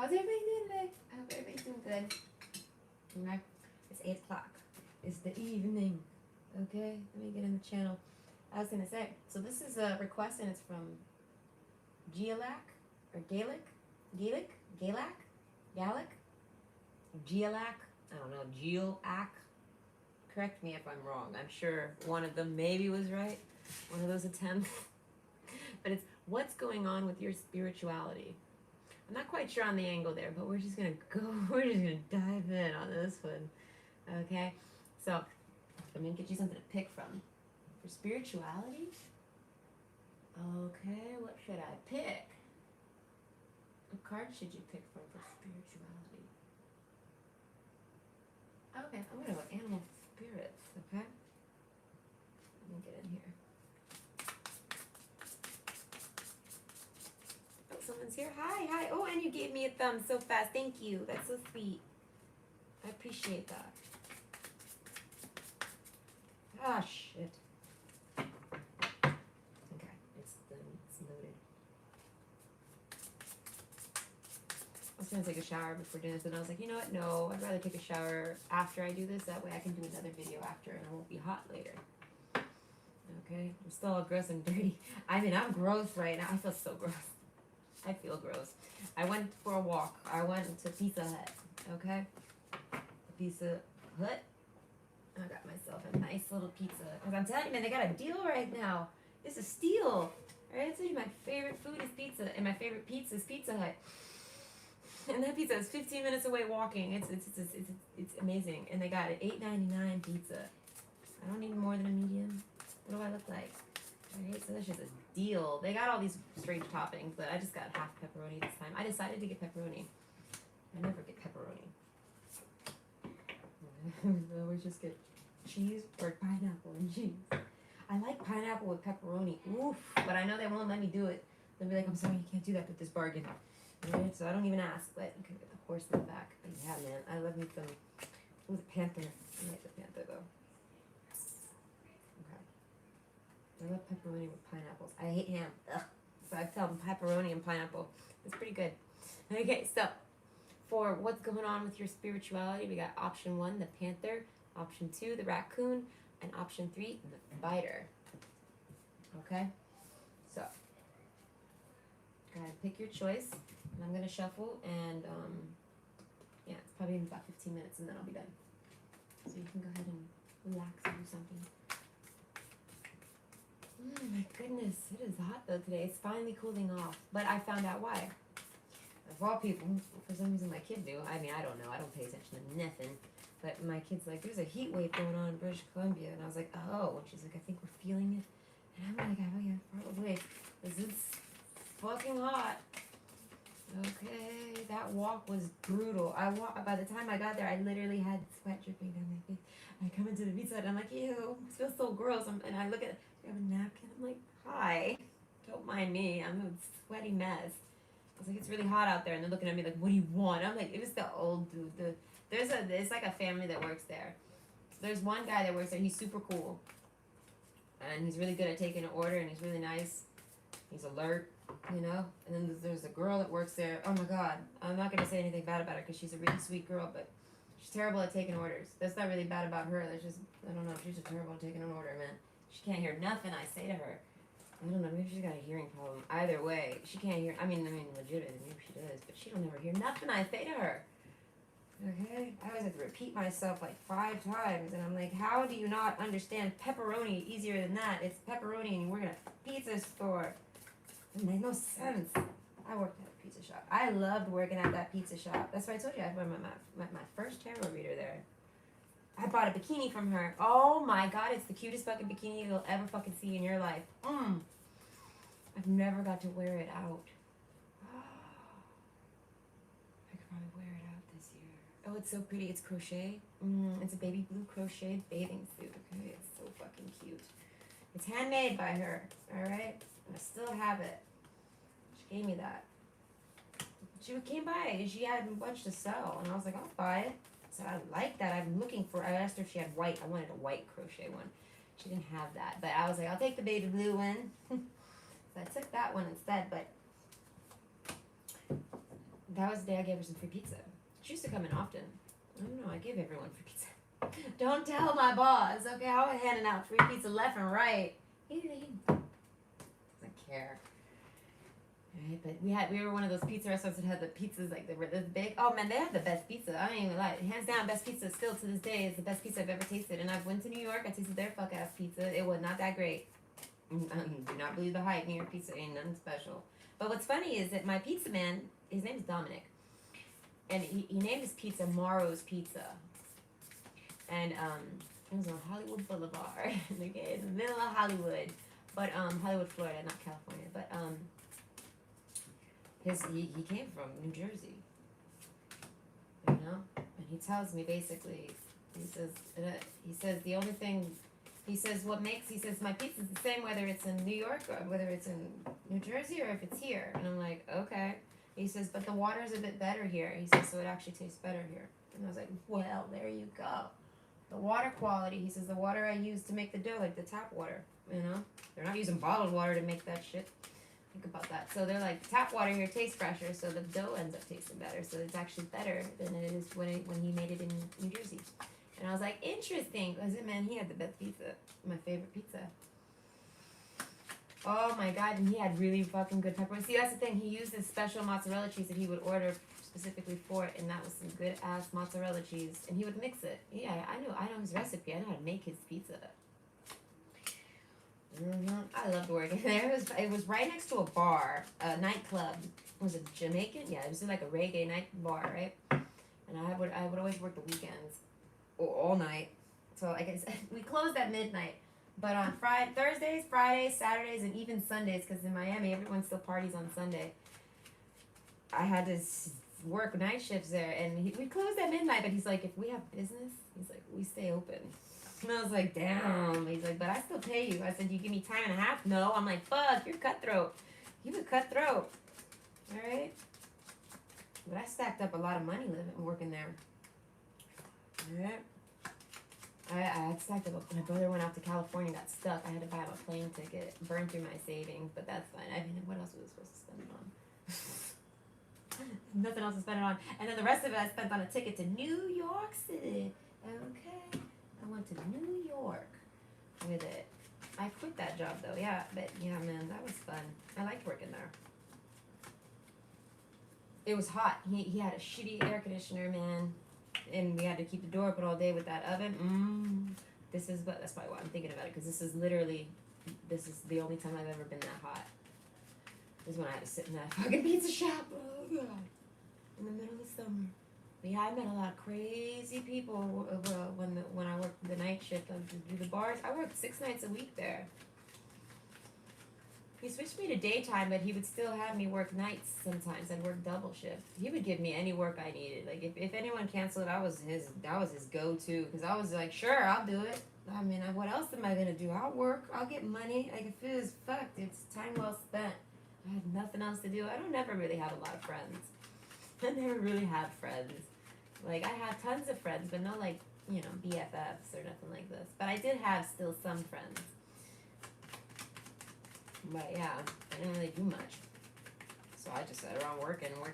How's everybody doing today? I hope everybody's doing good. Okay. It's 8 o'clock. It's the evening. Okay? Let me get in the channel. I was gonna say, so this is a request and it's from Gialac or Gaelic? Gaelic? Gallic? Gialac? I don't know. Gialac? Correct me if I'm wrong. I'm sure one of them maybe was right. One of those attempts. But it's what's going on with your spirituality. I'm not quite sure on the angle there, but we're just gonna dive in on this one. Okay? So I'm gonna get you something to pick from. For spirituality? Okay, what should I pick? What card should you pick from for spirituality? Okay, I'm gonna go animal spirits, okay? Let me get in here. Oh, someone's here. Hi. Oh, and you gave me a thumb so fast. Thank you. That's so sweet. I appreciate that. Ah, shit. Okay, it's loaded. I was gonna take a shower before dinner, but I was like, you know what? No, I'd rather take a shower after I do this. That way I can do another video after and I won't be hot later. Okay? I'm still all gross and dirty. I mean, I'm gross right now. I feel so gross. I feel gross. I went for a walk. I went to Pizza Hut. Okay? Pizza Hut. I got myself a nice little pizza. Because I'm telling you, man, they got a deal right now. It's a steal. Alright, I told you my favorite food is pizza, and my favorite pizza is Pizza Hut. And that pizza is 15 minutes away walking. It's amazing. And they got an $8.99 pizza. I don't need more than a medium. What do I look like? Alright, so that's just a deal. They got all these strange toppings, but I just got half pepperoni this time. I decided to get pepperoni. I never get pepperoni. I always just get cheese or pineapple and cheese. I like pineapple with pepperoni. Oof. But I know they won't let me do it. They'll be like, I'm sorry, you can't do that with this bargain. Right? So I don't even ask, but you can get the horse in the back. But yeah, man, I love me some. Ooh, the panther. I like the panther, though. Okay. I love pepperoni with pineapples. I hate ham. Ugh. So I tell them pepperoni and pineapple. It's pretty good. Okay, so for what's going on with your spirituality, we got option 1, the panther, option 2, the raccoon, and option 3, the spider. Okay? So, go ahead and pick your choice. And I'm going to shuffle, and yeah, it's probably in about 15 minutes, and then I'll be done. So you can go ahead and relax and do something. My goodness, it is hot though today. It's finally cooling off, but I found out why. Of all people, for some reason my kid knew. I mean, I don't know. I don't pay attention to nothing. But my kid's like, there's a heat wave going on in British Columbia. And I was like, oh. And she's like, I think we're feeling it. And I'm like, oh yeah, probably. Because it's fucking hot. Okay, that walk was brutal. By the time I got there, I literally had sweat dripping down my face. I come into the pizza and I'm like, ew, it feels so gross. And I look at, do you have a napkin? I'm like, hi, don't mind me. I'm a sweaty mess. I was like, it's really hot out there. And they're looking at me like, what do you want? I'm like, it was the old dude. It's like a family that works there. There's one guy that works there. He's super cool. And he's really good at taking an order, and he's really nice. He's alert, you know. And then there's a girl that works there. Oh my God, I'm not gonna say anything bad about her because she's a really sweet girl, but she's terrible at taking orders. That's not really bad about her. That's just, I don't know. She's just terrible at taking an order, man. She can't hear nothing I say to her. I don't know. Maybe she's got a hearing problem. Either way, she can't hear. I mean, legitimately, maybe she does, but she don't ever hear nothing I say to her. Okay, I always have to repeat myself like 5 times, and I'm like, how do you not understand pepperoni easier than that? It's pepperoni, and you work at a pizza store. It made no sense. I worked at a pizza shop. I loved working at that pizza shop. That's why I told you I bought my first tarot reader there. I bought a bikini from her. Oh my God, it's the cutest fucking bikini you'll ever fucking see in your life. I've never got to wear it out. I could probably wear it out this year. Oh, it's so pretty. It's crochet. It's a baby blue crochet bathing suit. Okay, it's so fucking cute. It's handmade by her. All right, I still have it. She gave me that. She came by and she had a bunch to sell, and I was like, I'll buy it. So I like that. I'm looking for. I asked her if she had white. I wanted a white crochet one. She didn't have that, but I was like, I'll take the baby blue one. So I took that one instead. But that was the day I gave her some free pizza. She used to come in often. I don't know, I gave everyone free pizza. Don't tell my boss, okay? I was handing out free pizza left and right. He doesn't care. Right, but we were one of those pizza restaurants that had the pizzas like they were this big. Oh man, they have the best pizza. I ain't even lie. Hands down, best pizza still to this day is the best pizza I've ever tasted. And I've went to New York. I tasted their fuck ass pizza. It was not that great. Do not believe the hype. New York pizza ain't nothing special. But what's funny is that my pizza man, his name's Dominic, and he named his pizza Morrow's Pizza. And it was on Hollywood Boulevard, okay, in the middle of Hollywood, but Hollywood, Florida, not California. But he came from New Jersey, you know, and he tells me basically, he says the only thing, he says my pizza's the same whether it's in New York or whether it's in New Jersey or if it's here, and I'm like, okay. He says, but the water's a bit better here. He says, so it actually tastes better here. And I was like, well, there you go. The water quality, he says, the water I use to make the dough, like the tap water, you know? They're not using bottled water to make that shit. Think about that. So they're like, tap water here tastes fresher, so the dough ends up tasting better. So it's actually better than it is when he made it in New Jersey. And I was like, interesting. Because, man, he had the best pizza. My favorite pizza. Oh, my God. And he had really fucking good pepperoni. See, that's the thing. He used this special mozzarella cheese that he would order specifically for it, and that was some good ass mozzarella cheese, and he would mix it. Yeah, I know his recipe. I know how to make his pizza. I loved working there. It was right next to a bar, a nightclub. Was it Jamaican? Yeah, it was like a reggae night bar, right? And I would always work the weekends, or all night. So I guess we closed at midnight. But on Thursdays, Fridays, Saturdays, and even Sundays, because in Miami everyone still parties on Sunday. I had to work night shifts there, and we closed at midnight, but he's like, if we have business, he's like, we stay open. And I was like, damn. He's like, but I still pay you. I said, you give me time and a half? No. I'm like, fuck, you're cutthroat. You a cutthroat. All right? But I stacked up a lot of money working there. All right? I had stacked up. My brother went out to California, got stuck. I had to buy him a plane ticket, burned through my savings, but that's fine. I mean, what else was I supposed to spend it on? Nothing else to spend it on. And then the rest of it I spent on a ticket to New York City. Okay. I went to New York with it. I quit that job though, yeah. But yeah, man, that was fun. I liked working there. It was hot. He had a shitty air conditioner, man. And we had to keep the door open all day with that oven. That's probably why I'm thinking about it, because this is the only time I've ever been that hot. This is when I had to sit in that fucking pizza shop. Oh god. In the middle of summer. But yeah, I met a lot of crazy people when I worked the night shift to do the bars. I worked 6 nights a week there. He switched me to daytime, but he would still have me work nights sometimes. I'd work double shift. He would give me any work I needed. Like if anyone canceled, that was his go-to, because I was like, sure, I'll do it. I mean, what else am I gonna do? I'll work. I'll get money. Like if it was fucked, it's time well spent. I had nothing else to do. I don't never really have a lot of friends. I never really have friends. Like I have tons of friends, but no like, you know, BFFs or nothing like this. But I did have still some friends. But yeah, I didn't really do much. So I just sat around working. I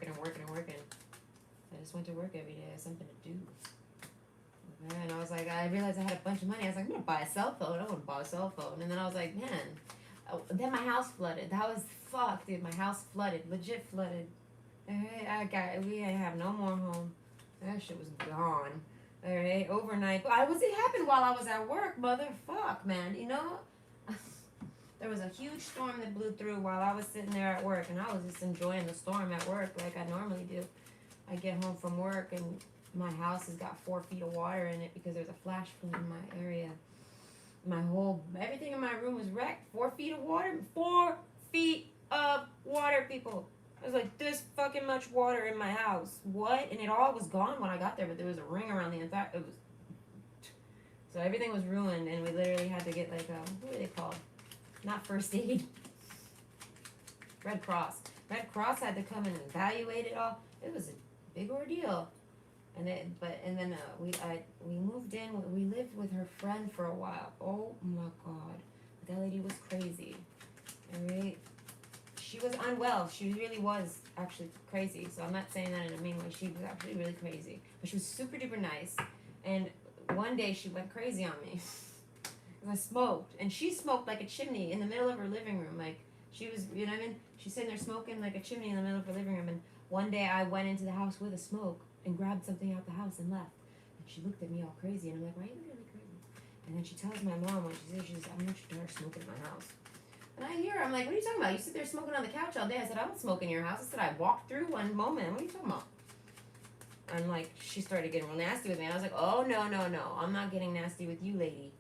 just went to work every day. I had something to do. And I was like, I realized I had a bunch of money. I was like, I'm going to buy a cell phone. I want to buy a cell phone. And then I was like, man. Then my house flooded. That was fucked, dude. My house flooded. Legit flooded. Alright, we ain't have no more home. That shit was gone. Alright, overnight. It happened while I was at work, motherfuck, man. You know? There was a huge storm that blew through while I was sitting there at work, and I was just enjoying the storm at work like I normally do. I get home from work, and my house has got 4 feet of water in it because there's a flash flood in my area. Everything in my room was wrecked. 4 feet of water. 4 feet of water, people. It was like this fucking much water in my house. What? And it all was gone when I got there, but there was a ring around the entire. So everything was ruined, and we literally had to get like what are they called? Not first aid. Red Cross. Red Cross had to come and evaluate it all. It was a big ordeal. And then we moved in. We lived with her friend for a while. Oh my god, that lady was crazy. All right, she was unwell. She really was actually crazy. So I'm not saying that in a mean way. She was actually really crazy. But she was super duper nice. And one day she went crazy on me. I smoked. And she smoked like a chimney in the middle of her living room. Like, she was, you know what I mean? She's sitting there smoking like a chimney in the middle of her living room. And one day I went into the house with a smoke and grabbed something out the house and left. And she looked at me all crazy. And I'm like, why are you looking at me crazy? And then she tells my mom when she's there, she says, I want your daughter smoking in my house. And I hear her, I'm like, what are you talking about? You sit there smoking on the couch all day. I said, I don't smoke in your house. I said, I walked through one moment. What are you talking about? I'm like, she started getting real nasty with me. And I was like, oh, no. I'm not getting nasty with you, lady.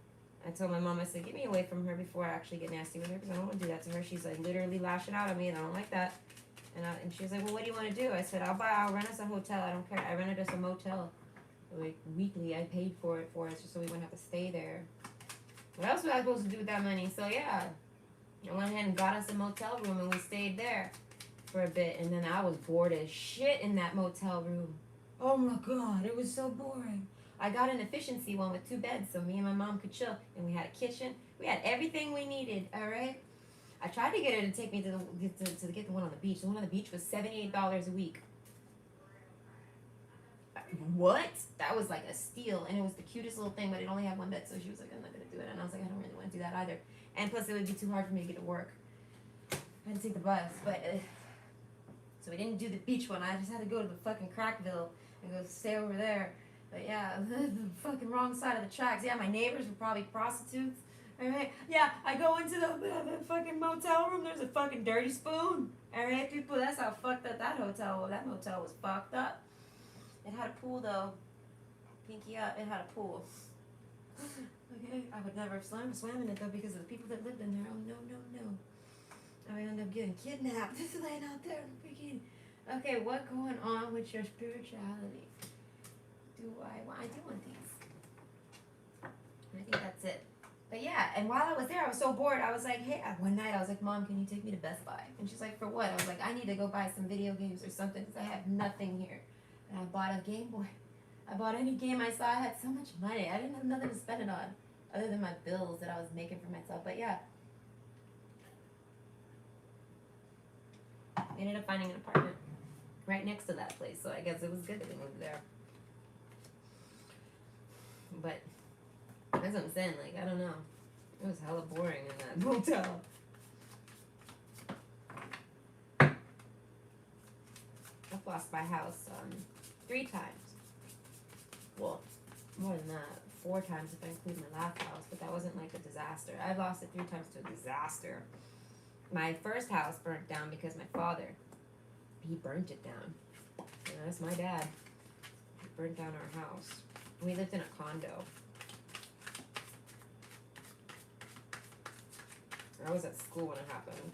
I told my mom, I said, get me away from her before I actually get nasty with her because I don't want to do that to her. She's like literally lashing out at me and I don't like that. And she was like, well, what do you want to do? I said, I'll rent us a hotel. I don't care. I rented us a motel. Like weekly, I paid for it for us just so we wouldn't have to stay there. What else was I supposed to do with that money? So yeah, I went ahead and got us a motel room and we stayed there for a bit. And then I was bored as shit in that motel room. Oh my God, it was so boring. I got an efficiency one with 2 beds so me and my mom could chill. And we had a kitchen. We had everything we needed, all right? I tried to get her to take me to get the one on the beach. The one on the beach was $78 a week. What? That was like a steal. And it was the cutest little thing, but it only had 1 bed. So she was like, I'm not going to do it. And I was like, I don't really want to do that either. And plus, it would be too hard for me to get to work. I had to take the bus. But so we didn't do the beach one. I just had to go to the fucking Crackville and go stay over there. But yeah, the fucking wrong side of the tracks. Yeah, my neighbors were probably prostitutes. Alright? Yeah, I go into the fucking motel room. There's a fucking dirty spoon. Alright, people, that's how fucked up that hotel was. That motel was fucked up. It had a pool, though. Pinky up, it had a pool. Okay, I would never have swam in it, though, because of the people that lived in there. Oh, no. I would end up getting kidnapped. Just laying out there in a bikini. Okay, what's going on with your spirituality? I do want these. I think that's it. But yeah, and while I was there, I was so bored. I was like, hey, one night I was like, Mom, can you take me to Best Buy? And she's like, for what? I was like, I need to go buy some video games or something because I have nothing here. And I bought a Game Boy. I bought any game I saw. I had so much money. I didn't have nothing to spend it on other than my bills that I was making for myself. But yeah. I ended up finding an apartment right next to that place. So I guess it was good that we moved there. But that's what I'm saying, like, I don't know. It was hella boring in that motel. I've lost my house 3 times. Well, more than that. 4 times if I include my last house, but that wasn't like a disaster. I've lost it 3 times to a disaster. My first house burnt down because my father, he burnt it down. You know, that's my dad. He burnt down our house. We lived in a condo. I was at school when it happened.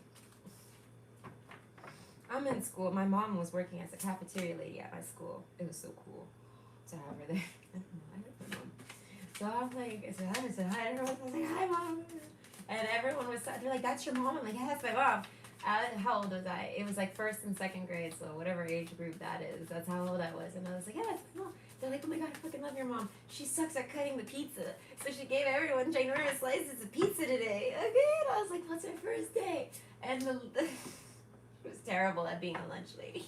I'm in school. My mom was working as a cafeteria lady at my school. It was so cool to have her there. I don't know. I like my mom. So I'm like, I said hi to everyone. I was like, hi, Mom. And everyone was, they're like, that's your mom? I'm like, yeah, that's my mom. How old was I? It was like 1st and 2nd grade, so whatever age group that is, that's how old I was. And I was like, yeah, that's my mom. They're like, oh my God, I fucking love your mom. She sucks at cutting the pizza. So she gave everyone ginormous slices of pizza today. Okay, and I was like, what's her first day? And she was terrible at being a lunch lady.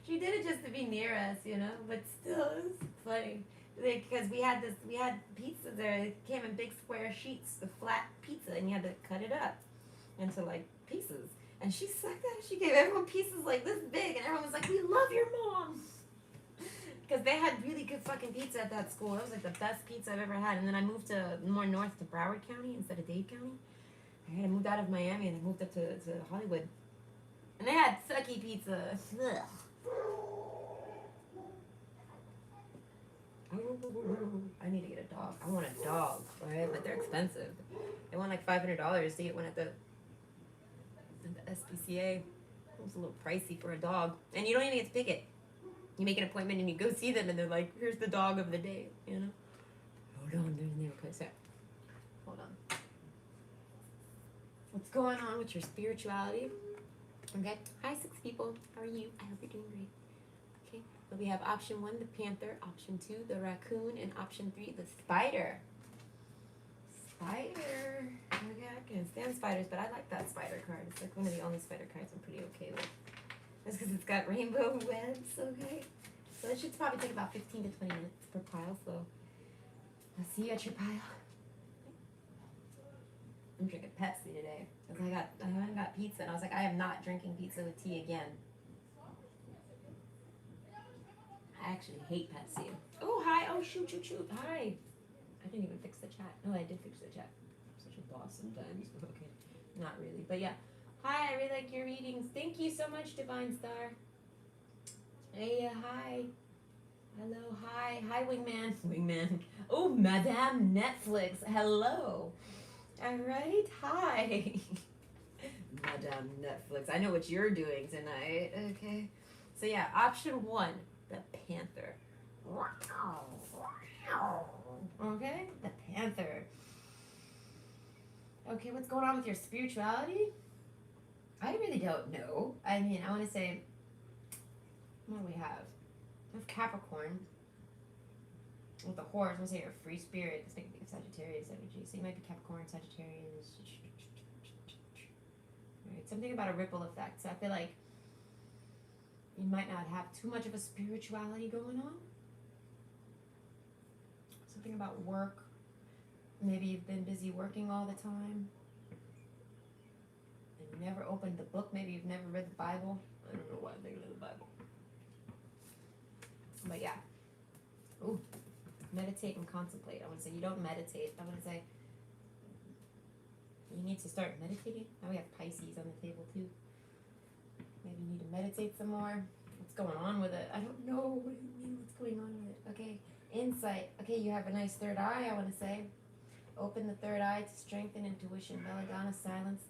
She did it just to be near us, you know, but still, it was funny. Because we had pizza there. It came in big square sheets, the flat pizza, and you had to cut it up into like pieces. And she sucked at it. She gave everyone pieces like this big, and everyone was like, we love your mom. Because they had really good fucking pizza at that school. It was like the best pizza I've ever had. And then I moved to more north to Broward County instead of Dade County. I moved out of Miami and I moved up to Hollywood. And they had sucky pizza. Ugh. I need to get a dog. I want a dog, right? But they're expensive. They want like $500 to get one at the SPCA. It was a little pricey for a dog. And you don't even get to pick it. You make an appointment and you go see them and they're like, here's the dog of the day, you know? Hold on, there's a nail cutter. Hold on. What's going on with your spirituality? Okay. Hi, 6 people. How are you? I hope you're doing great. Okay. So we have option 1, the panther. Option 2, the raccoon. And option 3, the spider. Spider. Okay, I can't stand spiders, but I like that spider card. It's like one of the only spider cards I'm pretty okay with. That's because it's got rainbow webs, okay? So it should probably take about 15 to 20 minutes per pile, so I'll see you at your pile. I'm drinking Pepsi today because I haven't got pizza, and I was like, I am not drinking pizza with tea again. I actually hate Pepsi. Oh, hi. Oh, shoot. Hi. I didn't even fix the chat. No, I did fix the chat. I'm such a boss sometimes. Okay. Not really. But yeah. Hi, I really like your readings. Thank you so much, Divine Star. Hey, hi. Hello, hi. Hi, Wingman. Wingman. Oh, Madame Netflix. Hello. All right. Hi. Madame Netflix. I know what you're doing tonight. Okay. So yeah, option 1, the panther. Okay, the panther. Okay, what's going on with your spirituality? I really don't know. I mean, I want to say, what do we have? We have Capricorn. With the horse, I want to say you're a free spirit. It's like Sagittarius energy. So you might be Capricorn, Sagittarius. Right, something about a ripple effect. So I feel like you might not have too much of a spirituality going on. Something about work. Maybe you've been busy working all the time. And you never opened the book. Maybe you've never read the Bible. I don't know why I'm thinking of the Bible. But yeah. Ooh. Meditate and contemplate. I want to say you don't meditate. I want to say you need to start meditating. Now we have Pisces on the table too. Maybe you need to meditate some more. What's going on with it? I don't know. What do you mean? What's going on with it? Okay. Insight. Okay, you have a nice third eye, I want to say. Open the third eye to strengthen intuition. Belladonna, silence.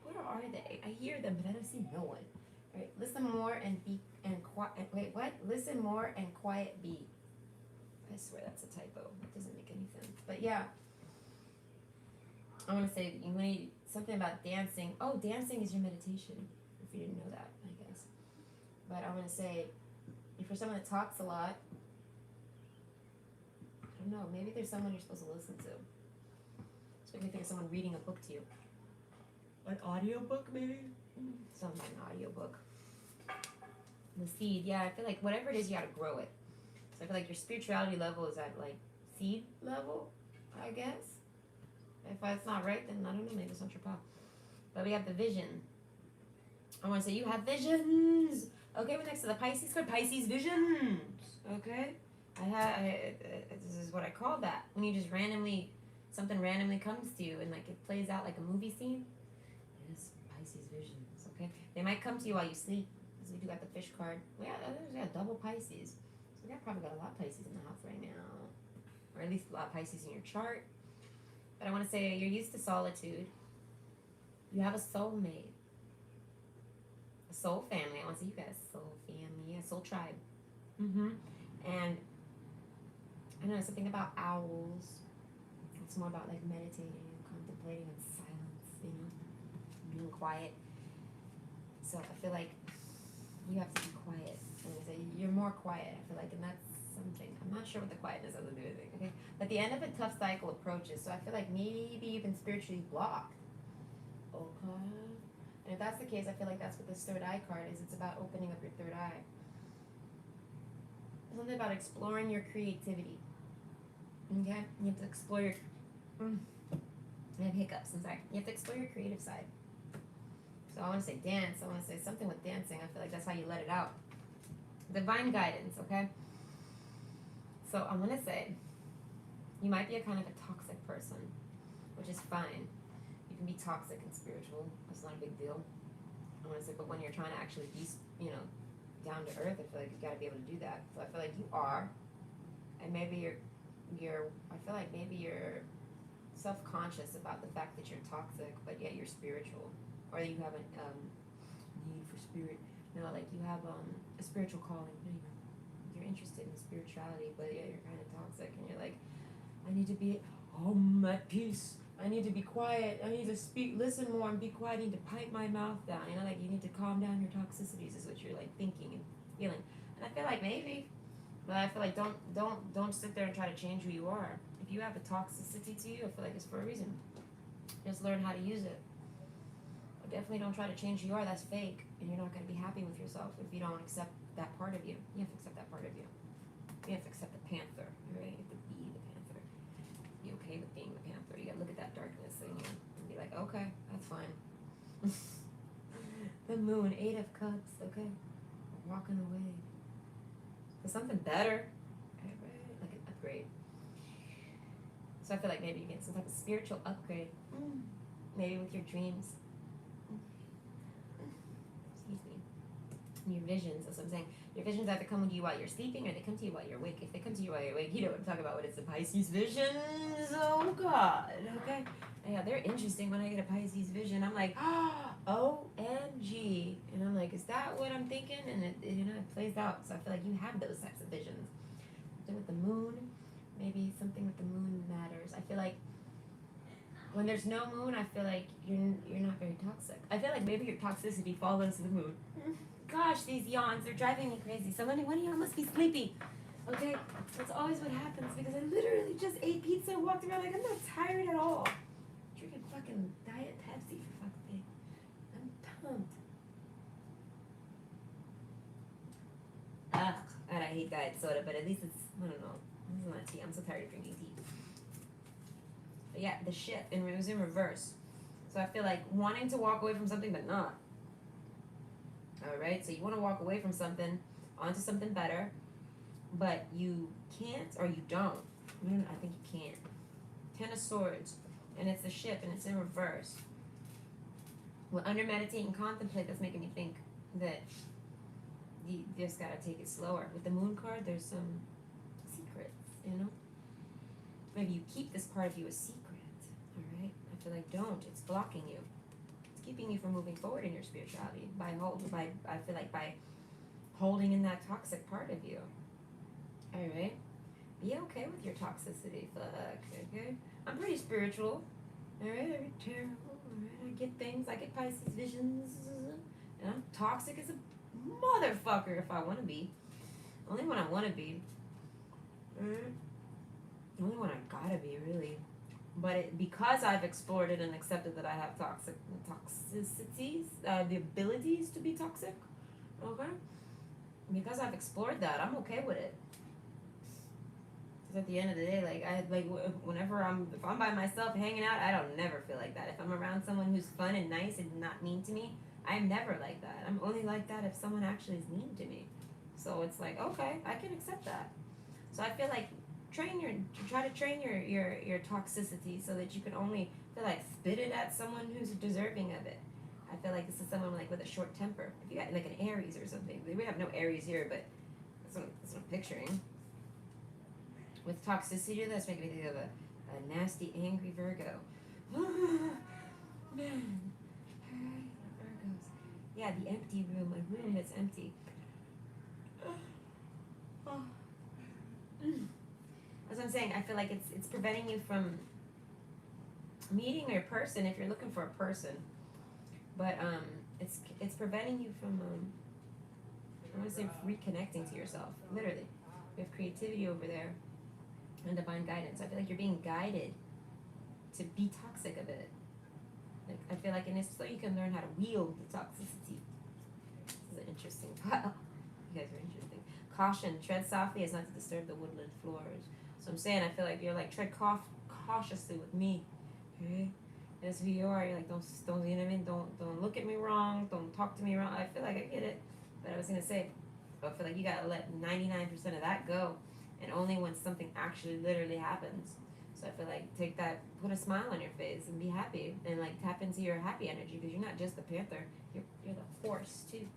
Where are they? I hear them, but I don't see no one. All right. Listen more and be and quiet. Wait, what? Listen more and quiet be. I swear that's a typo. It doesn't make any sense. But yeah. I want to say you need something about dancing. Oh, dancing is your meditation. If you didn't know that, I guess. But I want to say, if you're someone that talks a lot, I don't know. Maybe there's someone you're supposed to listen to. So maybe there's someone reading a book to you. An audio book, maybe? Sounds like an audio book. The seed, yeah. I feel like whatever it is, you got to grow it. So I feel like your spirituality level is at like seed level, I guess. If that's not right, then I don't know, maybe it's not your path. But we have the vision. I want to say you have visions. Okay, we're next to the Pisces card. Pisces visions. Okay? This is what I call that. When you just something randomly comes to you and like it plays out like a movie scene. Yes, Pisces visions. Okay? They might come to you while you sleep. Because we do got the fish card. Yeah, there's double Pisces. So we probably got a lot of Pisces in the house right now. Or at least a lot of Pisces in your chart. But I want to say you're used to solitude. You have a soulmate. A soul family. I want to say you got a soul family. A soul tribe. And I don't know, something about owls. It's more about like meditating and contemplating and silence, you know, being quiet. So I feel like you have to be quiet. And I say you're more quiet. I feel like, and that's something. I'm not sure what the quietness has to do with it. Okay, but the end of a tough cycle approaches. So I feel like maybe you've been spiritually blocked. Okay. And if that's the case, I feel like that's what this third eye card is. It's about opening up your third eye. Something about exploring your creativity. Okay? You have to explore your... I have hiccups, I'm sorry. You have to explore your creative side. So I want to say dance. I want to say something with dancing. I feel like that's how you let it out. Divine guidance, okay? So I'm going to say you might be a kind of a toxic person, which is fine. You can be toxic and spiritual. That's not a big deal. I want to say, but when you're trying to actually be, you know, down to earth, I feel like you got to be able to do that. So I feel like you are, and maybe you're. I feel like maybe you're self-conscious about the fact that you're toxic, but yet you're spiritual, or you have a need for spirit. No, like you have a spiritual calling. You're interested in spirituality, but yet you're kind of toxic, and you're like, I need to be at peace. I need to be quiet. I need to listen more and be quiet. I need to pipe my mouth down. You know, like you need to calm down your toxicities is what you're like thinking and feeling. And I feel like maybe But I feel like don't sit there and try to change who you are. If you have a toxicity to you, I feel like it's for a reason. Just learn how to use it. But definitely don't try to change who you are. That's fake, and you're not going to be happy with yourself if you don't accept that part of you. You have to accept that part of you. You have to accept the panther, right? You have to be the panther. Be okay with being the panther. You got to look at that darkness in you and be like, okay, that's fine. The moon, 8 of cups. Okay, walking away for something better, right? Like an upgrade. So I feel like maybe you get some type of spiritual upgrade, maybe with your dreams. Excuse me. Your visions. That's what I'm saying. Your visions either come to you while you're sleeping or they come to you while you're awake. If they come to you while you're awake, you know what I'm talking about when it's the Pisces visions. Oh God. Okay. Yeah, they're interesting. When I get a Pisces vision, I'm like, OMG. And I'm like, is that what I'm thinking? And it plays out. So I feel like you have those types of visions. Something with the moon, maybe something with the moon matters. I feel like when there's no moon, I feel like you're not very toxic. I feel like maybe your toxicity follows the moon. Gosh, these yawns, they're driving me crazy. So one of y'all must be sleepy. Okay? That's always what happens because I literally just ate pizza and walked around like I'm not tired at all. Drinking fucking Diet Pepsi for fuck's sake. I'm pumped. Ugh, and I hate diet soda, but at least it's, I don't know. This is not tea. I'm so tired of drinking tea. But yeah, the shift, and it was in reverse. So I feel like wanting to walk away from something, but not. Alright, so you want to walk away from something onto something better, but you can't or you don't. I think you can't. 10 of Swords, and it's the shift, and it's in reverse. Well, under meditate and contemplate, that's making me think that you just gotta take it slower. With the moon card, there's some secrets, you know? Maybe you keep this part of you a secret, alright? I feel like don't. It's blocking you. It's keeping you from moving forward in your spirituality by holding in that toxic part of you. Alright? Be okay with your toxicity, fuck, okay? I'm pretty spiritual. Alright, I get terrible. Alright, I get things. I get Pisces visions. And I'm toxic as a motherfucker if I want to be. Only when I want to be. Only when I gotta be, really. But because I've explored it and accepted that I have toxicities, the abilities to be toxic, okay? Because I've explored that, I'm okay with it. Because at the end of the day, whenever if I'm by myself hanging out, I don't never feel like that. If I'm around someone who's fun and nice and not mean to me, I'm never like that. I'm only like that if someone actually is mean to me. So it's like, okay, I can accept that. So I feel like try to train your toxicity so that you can only feel like spit it at someone who's deserving of it. I feel like this is someone like with a short temper. If you got like an Aries or something. We have no Aries here, but that's what I'm picturing. With toxicity, that's making me think of a nasty, angry Virgo. Man. Virgos. Yeah, the empty room. A room that's empty. As I'm saying, I feel like it's preventing you from meeting your person if you're looking for a person, but it's preventing you from I want to say reconnecting to yourself. Literally, you have creativity over there and divine guidance. I feel like you're being guided to be toxic a bit. Like I feel like, and it's so you can learn how to wield the toxicity. This is an interesting pile. You guys are interesting. Caution: tread softly as not to disturb the woodland floors. So I'm saying, I feel like you're like, tread cautiously with me, okay? That's who you are. You're like, don't, you know what I mean? Don't look at me wrong. Don't talk to me wrong. I feel like I get it, but I was gonna say, I feel like you gotta let 99% of that go, and only when something actually literally happens. So I feel like take that, put a smile on your face, and be happy, and like tap into your happy energy because you're not just the panther. You're the horse too.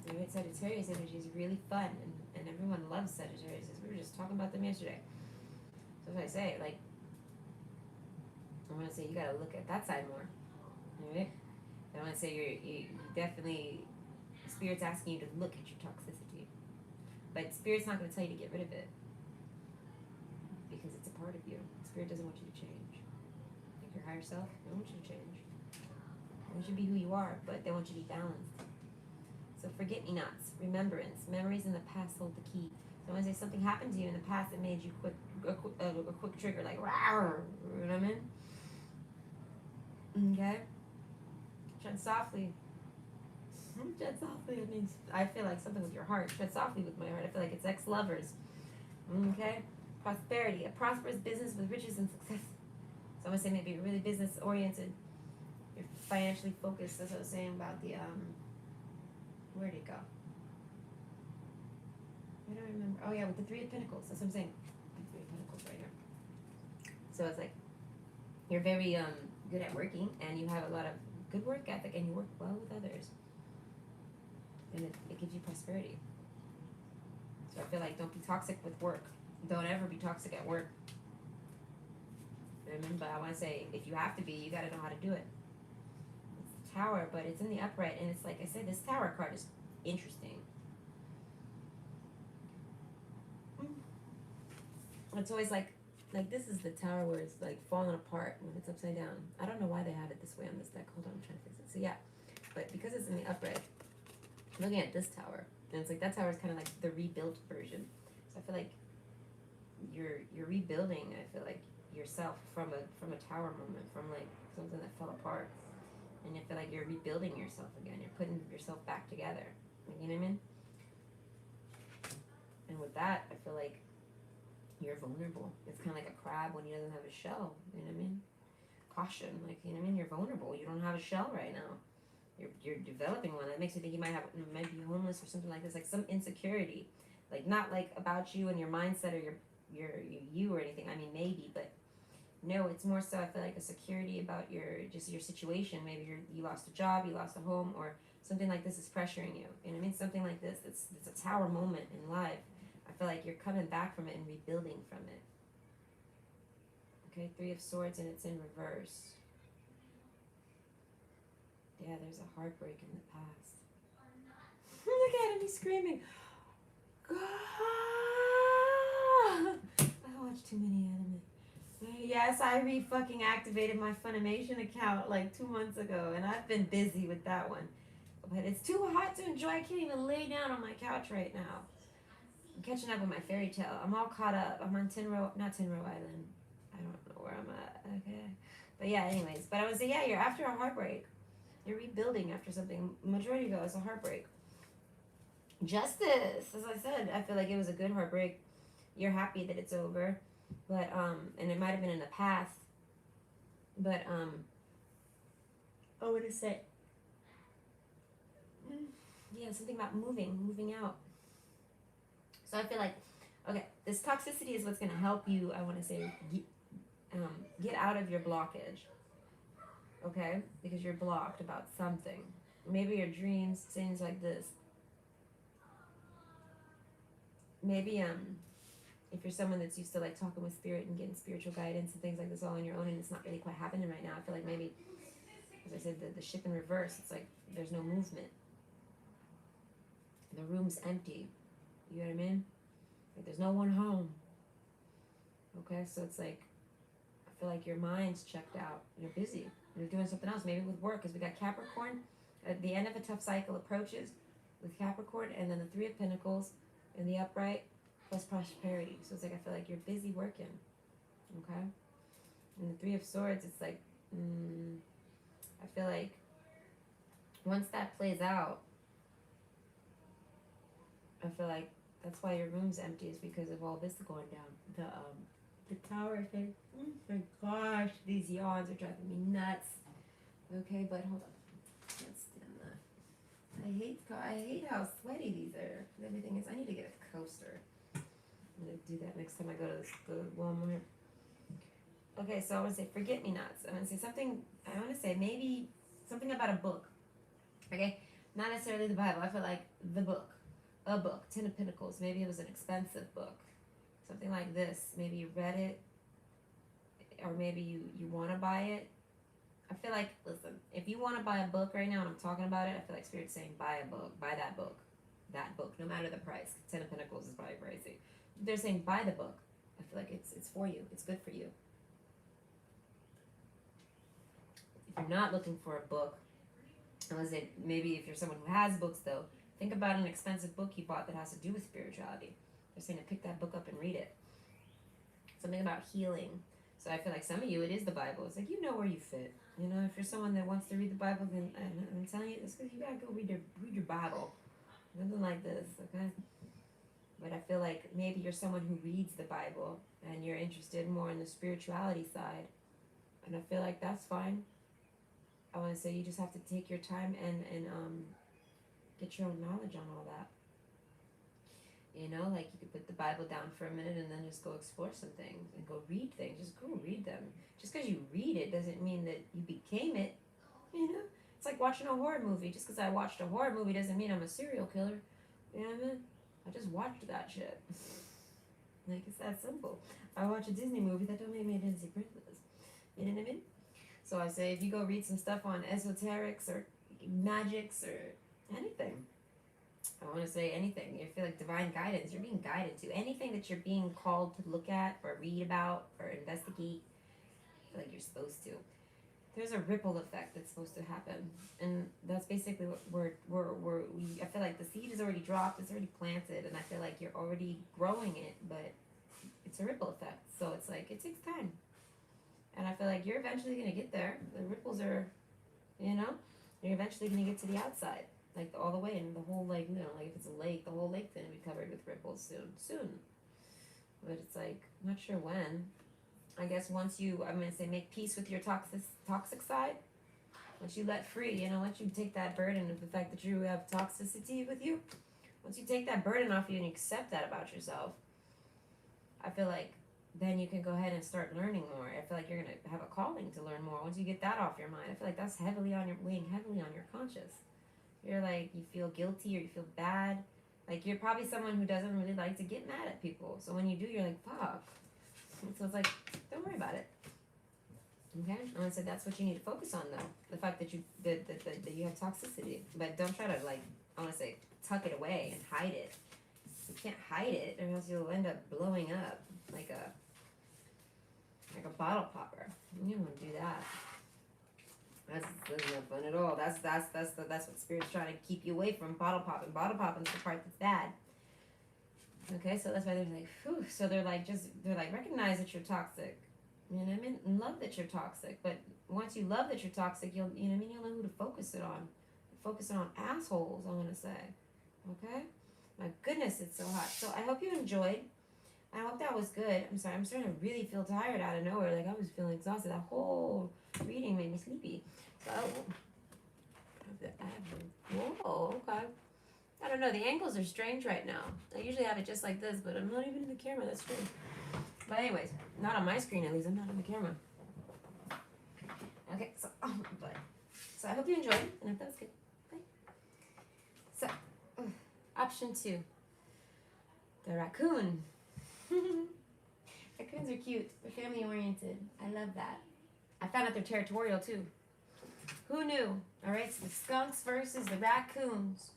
Right? Sagittarius energy is really fun, and everyone loves Sagittarius. We were just talking about them yesterday. So as I say, like, I want to say you got to look at that side more. Alright? I want to say you definitely, Spirit's asking you to look at your toxicity. But Spirit's not going to tell you to get rid of it. Because it's a part of you. Spirit doesn't want you to change. Like your higher self, they don't want you to change. They want you to be who you are, but they want you to be balanced. So forget-me-nots, remembrance, memories in the past hold the key. So I want to say something happened to you in the past that made you a quick trigger, like, rawr, you know what I mean? Okay? Tread softly. Tread softly. It means, I feel like something with your heart. Tread softly with my heart. I feel like it's ex-lovers. Okay? Prosperity. A prosperous business with riches and success. So I'm going to say maybe you're really business-oriented. You're financially focused. That's what I was saying about the, where'd it go? I don't remember. Oh, yeah, with the Three of Pentacles. That's what I'm saying. The Three of Pentacles right here. So it's like, you're very good at working, and you have a lot of good work ethic, and you work well with others. And it gives you prosperity. So I feel like don't be toxic with work. Don't ever be toxic at work. Remember, I want to say, if you have to be, you got to know how to do it. It's the Tower, but it's in the upright, and it's like I said, this Tower card is interesting. It's always like this is the Tower where it's like falling apart when it's upside down. I don't know why they have it this way on this deck. Hold on, I'm trying to fix it. So yeah, but because it's in the upright, looking at this Tower, and it's like that Tower is kind of like the rebuilt version. So I feel like you're rebuilding. I feel like yourself from a Tower moment, from like something that fell apart, and I feel like you're rebuilding yourself again. You're putting yourself back together. You know what I mean? And with that, I feel like you're vulnerable. It's kind of like a crab when he doesn't have a shell. You know what I mean? Caution, like, you know what I mean? You're vulnerable. You don't have a shell right now. You're developing one. That makes you think you might be homeless or something like this, like some insecurity, like not like about you and your mindset or you or anything. I mean, maybe, but no, it's more so. I feel like a security about your situation. Maybe you lost a job, you lost a home, or something like this is pressuring you. You know what I mean? Something like this. It's a Tower moment in life. I feel like you're coming back from it and rebuilding from it. Okay, Three of Swords, and it's in reverse. Yeah, there's a heartbreak in the past. Look at him, he's screaming. God! I watched too many anime. Yes, I fucking activated my Funimation account like 2 months ago, and I've been busy with that one. But it's too hot to enjoy. I can't even lay down on my couch right now. I'm catching up with my fairy tale. I'm all caught up. I'm on not Tenro Island. I don't know where I'm at. Okay. But yeah, anyways. But I would say, yeah, you're after a heartbreak. You're rebuilding after something. Majority ago, it's a heartbreak. Justice. As I said, I feel like it was a good heartbreak. You're happy that it's over. But, and it might have been in the past. But, I would say, yeah, something about moving out. So I feel like, okay, this toxicity is what's going to help you, I want to say, get out of your blockage, okay? Because you're blocked about something. Maybe your dreams, things like this. Maybe, if you're someone that's used to, like, talking with spirit and getting spiritual guidance and things like this all on your own, and it's not really quite happening right now, I feel like maybe, as I said, the ship in reverse, it's like there's no movement. The room's empty. You know what I mean? Like there's no one home. Okay, so it's like, I feel like your mind's checked out. You're busy. You're doing something else, maybe with work, because we got Capricorn. At the end of a tough cycle approaches with Capricorn, and then the Three of Pentacles in the upright, plus prosperity. So it's like, I feel like you're busy working. Okay? And the Three of Swords, it's like, I feel like once that plays out, I feel like that's why your room's empty, is because of all this going down. The Tower thing. Oh my gosh, these yawns are driving me nuts. Okay, but hold on. Let's dim that. I hate how sweaty these are. Everything is. I need to get a coaster. I'm gonna do that next time I go to the Walmart. Okay, so I want to say forget-me-nots. I want to say something. I want to say maybe something about a book. Okay, not necessarily the Bible. I feel like the book. A book, Ten of Pentacles. Maybe it was an expensive book. Something like this. Maybe you read it, or maybe you want to buy it. I feel like, listen, if you want to buy a book right now and I'm talking about it, I feel like Spirit's saying buy a book. Buy that book. That book, no matter the price. Ten of Pentacles is probably pricey. They're saying buy the book. I feel like it's for you. It's good for you. If you're not looking for a book, I would say maybe if you're someone who has books though, think about an expensive book you bought that has to do with spirituality. They're saying to pick that book up and read it. Something about healing. So I feel like some of you, it is the Bible. It's like, you know where you fit. You know, if you're someone that wants to read the Bible, then I'm telling you, it's because you gotta go read your Bible. Something like this, okay? But I feel like maybe you're someone who reads the Bible and you're interested more in the spirituality side. And I feel like that's fine. I want to say you just have to take your time and get your own knowledge on all that. You know, like you could put the Bible down for a minute and then just go explore some things and go read things. Just go read them. Just because you read it doesn't mean that you became it. You know, it's like watching a horror movie. Just because I watched a horror movie doesn't mean I'm a serial killer. You know what I mean? I just watched that shit. Like, it's that simple. I watch a Disney movie, that don't make me a Disney princess. You know what I mean? So I say, if you go read some stuff on esoterics or magics or anything, I want to say anything. You feel like divine guidance, you're being guided to. Anything that you're being called to look at or read about or investigate, I feel like you're supposed to. There's a ripple effect that's supposed to happen. And that's basically what I feel like the seed is already dropped, it's already planted, and I feel like you're already growing it, but it's a ripple effect. So it's like, it takes time. And I feel like you're eventually going to get there. The ripples are, you know, you're eventually going to get to the outside. Like all the way, and the whole, like, you know, like if it's a lake, the whole lake's going to be covered with ripples soon. But it's like, I'm not sure when. I guess once you, I'm going to say, make peace with your toxic side, once you let free, you know, once you take that burden of the fact that you have toxicity with you, once you take that burden off you and you accept that about yourself, I feel like then you can go ahead and start learning more. I feel like you're going to have a calling to learn more. Once you get that off your mind, I feel like that's weighing heavily on your conscience. You're like, you feel guilty or you feel bad. Like, you're probably someone who doesn't really like to get mad at people. So when you do, you're like, fuck. So it's like, don't worry about it. Okay? I want to say that's what you need to focus on, though. The fact that that you have toxicity. But don't try to, like, I want to say, tuck it away and hide it. You can't hide it, or else you'll end up blowing up like a bottle popper. You don't want to do that. That's not fun at all. That's what Spirit's trying to keep you away from, bottle popping. Bottle popping's the part that's bad. Okay, so that's why they're like, whew. So they're like, recognize that you're toxic. You know what I mean? And love that you're toxic. But once you love that you're toxic, you'll, you know what I mean? You'll know who to focus it on. Focus it on assholes, I want to say. Okay? My goodness, it's so hot. So I hope you enjoyed. I hope that was good. I'm sorry, I'm starting to really feel tired out of nowhere. Like, I was feeling exhausted. That whole reading made me sleepy. So, whoa, okay. I don't know, the angles are strange right now. I usually have it just like this, but I'm not even in the camera, that's strange. But anyways, not on my screen at least, I'm not on the camera. Okay, so, so I hope you enjoyed, and if that was good, bye. So, option 2, the raccoon. Raccoons are cute, they're family oriented, I love that. I found out they're territorial too. Who knew? Alright, so the skunks versus the raccoons.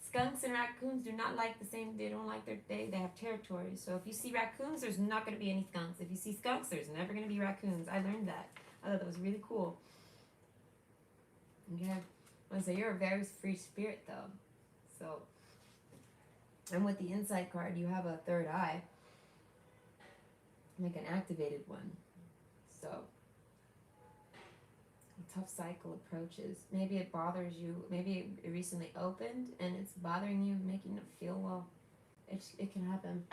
Skunks and raccoons do not like the same, they don't like they have territory. So if you see raccoons, there's not going to be any skunks. If you see skunks, there's never going to be raccoons. I learned that. I thought that was really cool. Okay. So you're a very free spirit though. So, and with the insight card, you have a third eye. Like an activated one. So, a tough cycle approaches. Maybe it bothers you. Maybe it recently opened and it's bothering you, making it feel well. It can happen.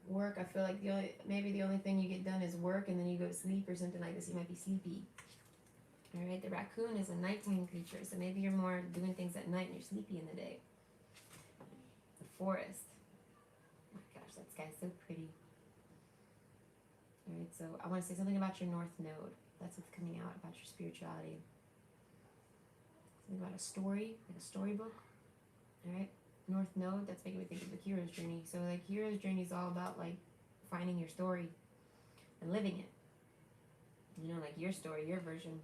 Work, I feel like maybe the only thing you get done is work and then you go to sleep or something like this. You might be sleepy. Alright, the raccoon is a nighttime creature, so maybe you're more doing things at night and you're sleepy in the day. The forest. Oh my gosh, that sky's so pretty. Alright, so I want to say something about your north node. That's what's coming out about your spirituality. Something about a story, like a storybook. Alright, north node, that's making me think of the hero's journey. So like hero's journey is all about like finding your story and living it. You know, like your story, your version.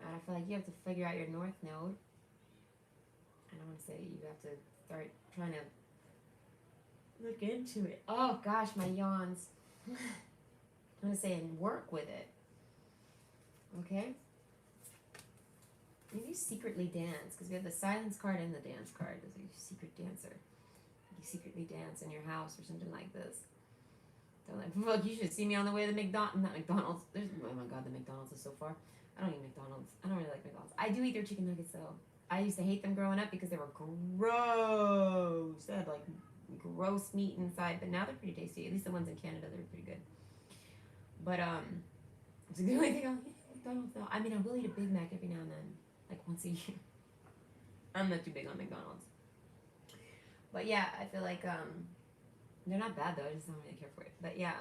And I feel like you have to figure out your north node. And I want to say you have to start trying to look into it. Oh gosh, my yawns. I want to say and work with it. Okay? Maybe secretly dance, because we have the silence card and the dance card. There's a secret dancer. you secretly dance in your house or something like this. They're like, look, you should see me on the way to not McDonald's. Oh my god, the McDonald's is so far. I don't eat McDonald's. I don't really like McDonald's. I do eat their chicken nuggets though. I used to hate them growing up because they were gross. They had like gross meat inside, but now they're pretty tasty. At least the ones in Canada, they're pretty good. But it's the only thing I'll eat at McDonald's though. I mean, I will eat a Big Mac every now and then, like once a year. I'm not too big on McDonald's. But yeah, I feel like they're not bad though. I just don't really care for it. But yeah,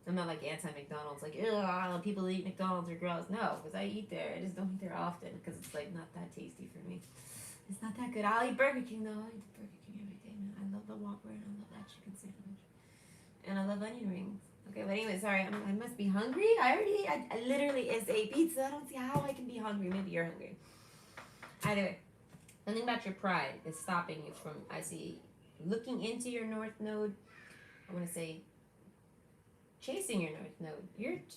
I'm not like anti-McDonald's. Like, ugh, people that eat McDonald's are gross. No, because I eat there. I just don't eat there often because it's like not that tasty for me. It's not that good. I'll eat Burger King though. I eat Burger King every day, man. I love the Whopper and I love that chicken sandwich. And I love onion rings. Okay, but anyway, sorry. I must be hungry. I literally ate pizza. I don't see how I can be hungry. Maybe you're hungry. Either way, something about your pride is stopping you from, I see, looking into your north node. I want to say chasing your north node.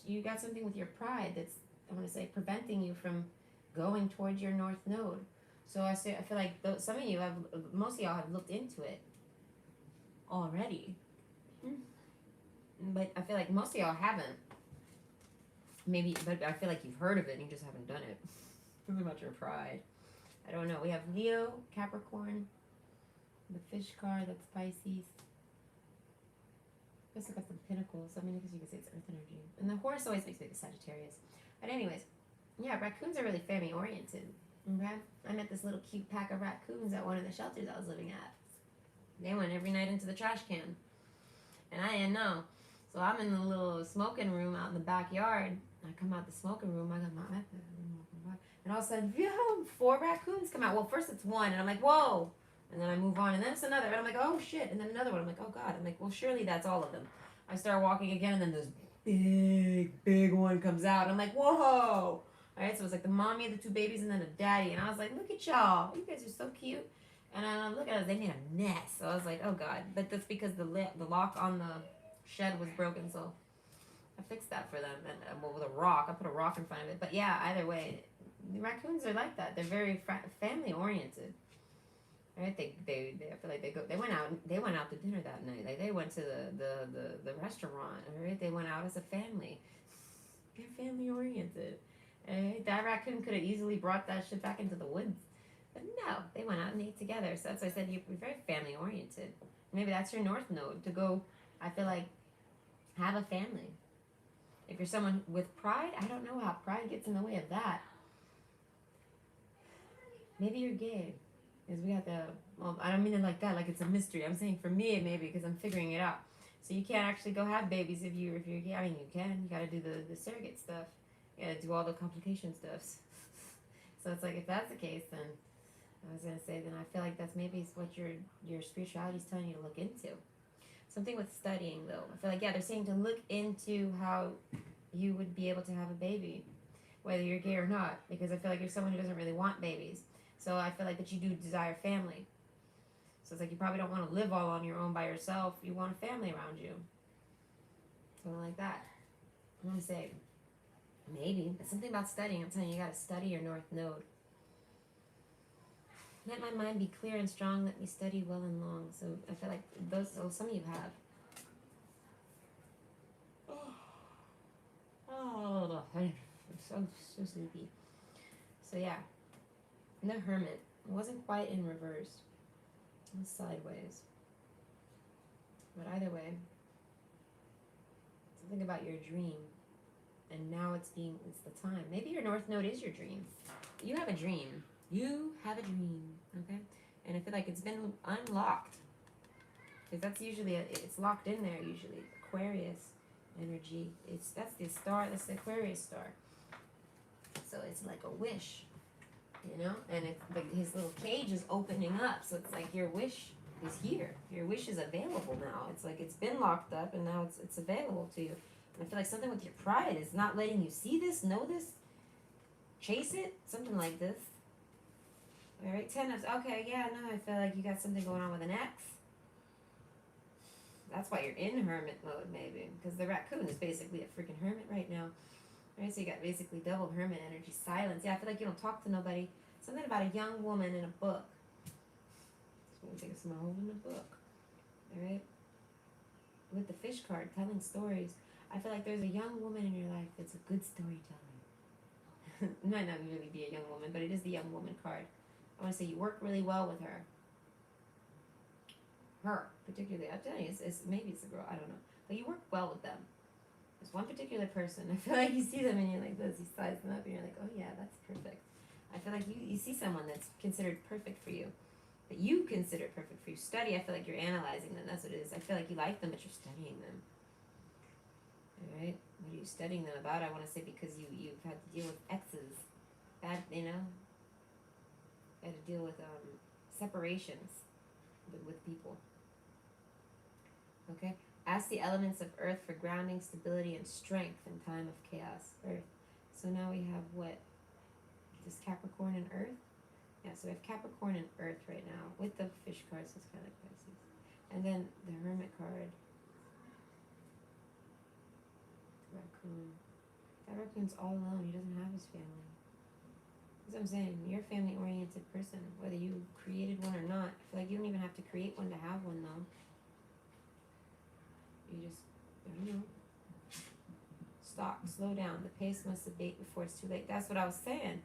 You got something with your pride that's, I want to say, preventing you from going towards your north node. So I feel like some of you have, most of y'all have looked into it already. But I feel like most of y'all haven't. Maybe, but I feel like you've heard of it and you just haven't done it. Something about your pride. I don't know. We have Leo, Capricorn, the fish card, that's Pisces. I guess I got some Pinnacles. I mean, I guess you could say it's Earth energy. And the horse always makes me think of Sagittarius. But anyways, yeah, raccoons are really family oriented. Okay? I met this little cute pack of raccoons at one of the shelters I was living at. They went every night into the trash can. And I didn't know. So I'm in the little smoking room out in the backyard. I come out the smoking room. I got my iPad. And all of a sudden, 4 raccoons come out. Well, first it's one. And I'm like, whoa. And then I move on. And then it's another. And I'm like, oh, shit. And then another one. I'm like, oh, God. I'm like, well, surely that's all of them. I start walking again. And then this big one comes out. I'm like, whoa. All right. So it was like the mommy, the 2 babies, and then a daddy. And I was like, look at y'all. You guys are so cute. And I look at us. They made a mess. So I was like, oh, God. But that's because the lock on the shed was broken, so I fixed that for them, and with a rock. I put a rock in front of it. But yeah, either way, the raccoons are like that. They're very family oriented. Right? They I feel like they went out to dinner that night. Like they went to the restaurant. Right? They went out as a family. They're family oriented. Right? That raccoon could have easily brought that shit back into the woods, but no, they went out and ate together. So that's why I said you're very family oriented. Maybe that's your north node to go. I feel like have a family. If you're someone with pride, I don't know how pride gets in the way of that. Maybe you're gay. Because we got well, I don't mean it like that, like it's a mystery. I'm saying for me, maybe, because I'm figuring it out. So you can't actually go have babies if you're gay. I mean, you can. You got to do the surrogate stuff. You got to do all the complication stuffs. So it's like, if that's the case, then I was going to say, then I feel like that's maybe what your spirituality is telling you to look into. Something with studying, though. I feel like, yeah, they're saying to look into how you would be able to have a baby, whether you're gay or not, because I feel like you're someone who doesn't really want babies. So I feel like that you do desire family. So it's like you probably don't want to live all on your own by yourself. You want a family around you. Something like that. I'm going to say, maybe. But something about studying. I'm telling you, you got to study your north node. Let my mind be clear and strong. Let me study well and long. So I feel like some of you have. Oh, I'm so sleepy. So yeah, the Hermit. It wasn't quite in reverse. It was sideways. But either way, something about your dream. And now it's the time. Maybe your north node is your dream. You have a dream. You have a dream, okay? And I feel like it's been unlocked. Because that's usually, it's locked in there usually. Aquarius energy. That's the star, that's the Aquarius star. So it's like a wish, you know? And it's like his little cage is opening up. So it's like your wish is here. Your wish is available now. It's like it's been locked up and now it's available to you. And I feel like something with your pride is not letting you see this, know this, chase it, something like this. All right, 10 of, okay, yeah, no, I feel like you got something going on with an ex. That's why you're in hermit mode, maybe. Because the raccoon is basically a freaking hermit right now. All right, so you got basically double hermit energy, silence. Yeah, I feel like you don't talk to nobody. Something about a young woman in a book. That's what we think of someone holding a book. All right. With the fish card, telling stories. I feel like there's a young woman in your life that's a good storyteller. It might not really be a young woman, but it is the young woman card. I want to say you work really well with her. Her, particularly. I'm telling you, maybe it's a girl, I don't know. But you work well with them. There's one particular person, I feel like you see them and you're like this, you size them up and you're like, oh yeah, that's perfect. I feel like you see someone that's considered perfect for you. That you consider perfect for you. Study, I feel like you're analyzing them, that's what it is. I feel like you like them, but you're studying them. Alright? What are you studying them about? I want to say because you've had to deal with exes. Bad, had to deal with separations with people. Okay? Ask the elements of earth for grounding, stability, and strength in time of chaos. Earth. So now we have what? This Capricorn and Earth? Yeah, so we have Capricorn and Earth right now with the fish cards, so it's kind of like Pisces. And then the Hermit card. The raccoon. That raccoon's all alone. He doesn't have his family. That's what I'm saying. You're a family-oriented person, whether you created one or not. I feel like you don't even have to create one to have one, though. You just, I don't know. Stop, slow down. The pace must abate before it's too late. That's what I was saying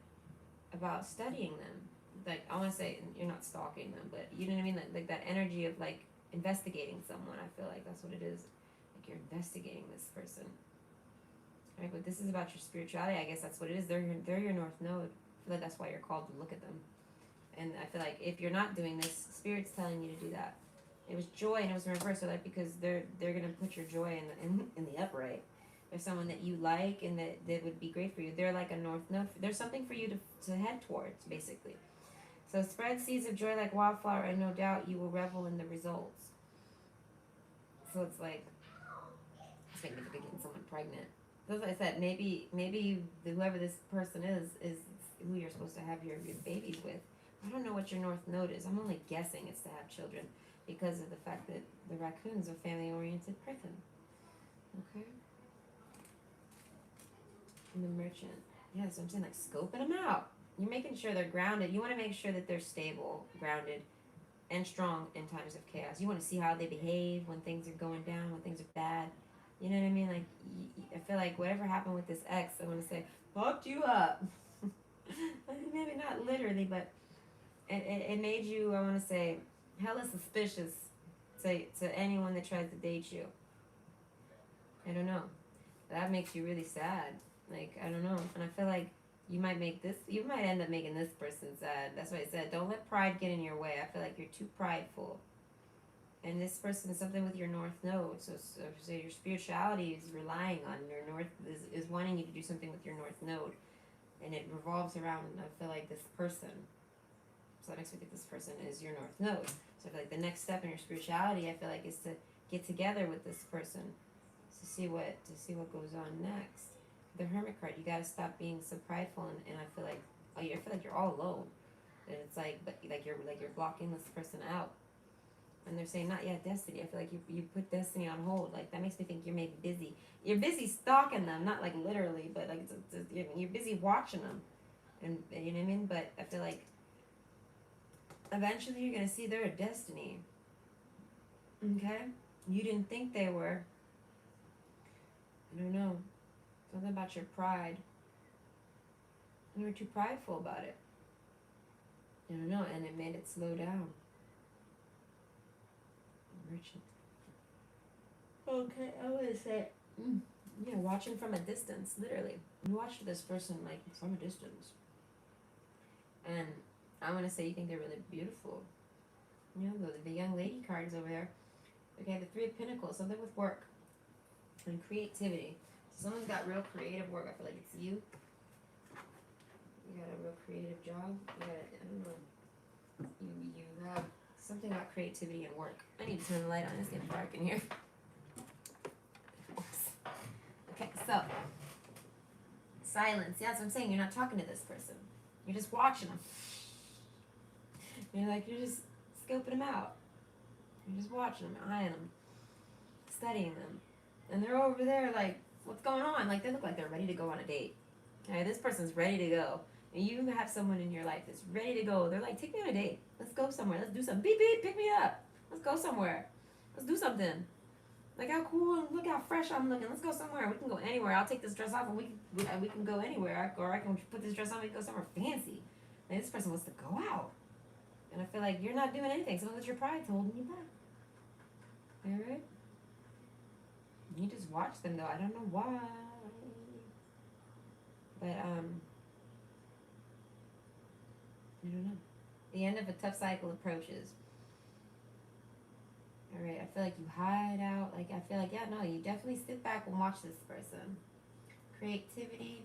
about studying them. Like, I want to say, you're not stalking them, but you know what I mean? Like that energy of, like, investigating someone. I feel like that's what it is. Like, you're investigating this person. Right? But this is about your spirituality. I guess that's what it is. They're your North Node. I feel like that's why you're called to look at them. And I feel like if you're not doing this, Spirit's telling you to do that. It was joy and it was in reverse. So, like, because they're gonna put your joy in the upright. There's someone that you like and that would be great for you. They're like a North Node. There's something for you to head towards, basically. So spread seeds of joy like wildflower, and no doubt you will revel in the results. So it's like, it's making me think of getting someone pregnant. So as I said, maybe whoever this person is who you're supposed to have your babies with. I don't know what your North Node is. I'm only guessing it's to have children because of the fact that the raccoon's a family-oriented person. Okay? And the merchant. Yeah, so I'm saying, like, scoping them out. You're making sure they're grounded. You want to make sure that they're stable, grounded, and strong in times of chaos. You want to see how they behave when things are going down, when things are bad. You know what I mean? Like, I feel like whatever happened with this ex, I want to say, fucked you up. Maybe not literally, but it made you, I want to say, hella suspicious to anyone that tries to date you. I don't know. That makes you really sad. Like, I don't know. And I feel like you might end up making this person sad. That's why I said, don't let pride get in your way. I feel like you're too prideful. And this person is something with your North Node. So your spirituality is relying on your North, is wanting you to do something with your North Node. And it revolves around, I feel like, this person. So that makes me think this person is your North Node. So I feel like the next step in your spirituality, I feel like, is to get together with this person to see what goes on next. The Hermit card, you gotta stop being so prideful, and I feel like you're all alone, and it's like, but you're blocking this person out, and they're saying not yet destiny. I feel like you put destiny on hold. Like, that makes me think you're maybe busy. You're busy stalking them, not like literally, but like you're busy watching them, and you know what I mean. But I feel like eventually you're gonna see they're a destiny. Okay, you didn't think they were. I don't know. Something about your pride. You were too prideful about it. I don't know, and it made it slow down. Merchant. Okay, I would say, yeah, watching from a distance, literally. You watch this person, like, from a distance. And I want to say you think they're really beautiful. You know, the young lady cards over there. Okay, the Three of Pentacles, something with work and creativity. Someone's got real creative work. I feel like it's you. You got a real creative job. I don't know. You have something about creativity and work. I need to turn the light on. It's getting dark in here. Oops. Okay, so silence. Yeah, that's what I'm saying. You're not talking to this person. You're just watching them. You're just scoping them out. You're just watching them, eyeing them, studying them, and they're over there like, what's going on? Like, they look like they're ready to go on a date. Okay, this person's ready to go. And you have someone in your life that's ready to go. They're like, take me on a date. Let's go somewhere. Let's do something. Beep, beep, pick me up. Let's go somewhere. Let's do something. Like, how cool, and look how fresh I'm looking. Let's go somewhere. We can go anywhere. I'll take this dress off and we can go anywhere. Or I can put this dress on and we can go somewhere fancy. Like, this person wants to go out. And I feel like you're not doing anything. Some of it's your pride's holding you back. Alright? You just watch them though. I don't know why. But, I don't know. The end of a tough cycle approaches. Alright, I feel like you hide out. Like, I feel like, yeah, no, you definitely sit back and watch this person. Creativity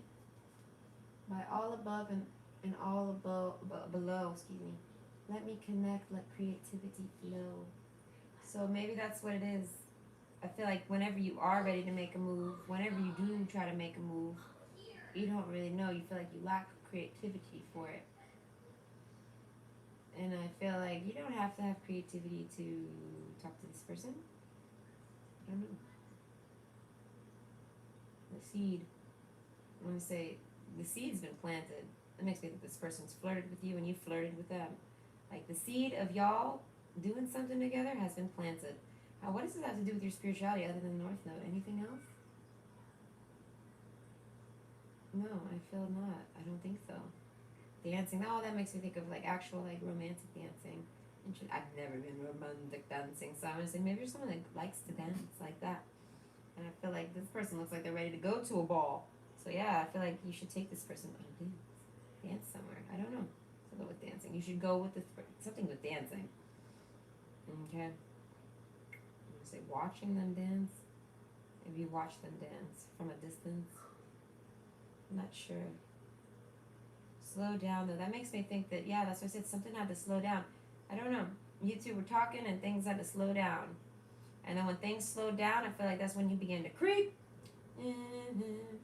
by all above and all below, excuse me. Let me connect, let creativity flow. So maybe that's what it is. I feel like whenever you are ready to make a move, whenever you do try to make a move, you don't really know. You feel like you lack creativity for it. And I feel like you don't have to have creativity to talk to this person. I don't know. The seed. I want to say the seed's been planted. That makes me think this person's flirted with you and you flirted with them. Like the seed of y'all doing something together has been planted. What does this have to do with your spirituality other than North Node? Anything else? No, I feel not. I don't think so. Dancing. Oh, that makes me think of like actual like romantic dancing. I've never been romantic dancing, so I'm gonna say maybe you're someone that likes to dance like that. And I feel like this person looks like they're ready to go to a ball. So yeah, I feel like you should take this person on a dance. Dance somewhere. I don't know. Something with dancing. You should go with this something with dancing. Okay. I'm gonna say watching them dance. Maybe you watch them dance from a distance. I'm not sure. Slow down though. That makes me think that yeah, that's what I said. Something had to slow down. I don't know. You two were talking and things had to slow down. And then when things slowed down, I feel like that's when you began to creep. Mm-hmm.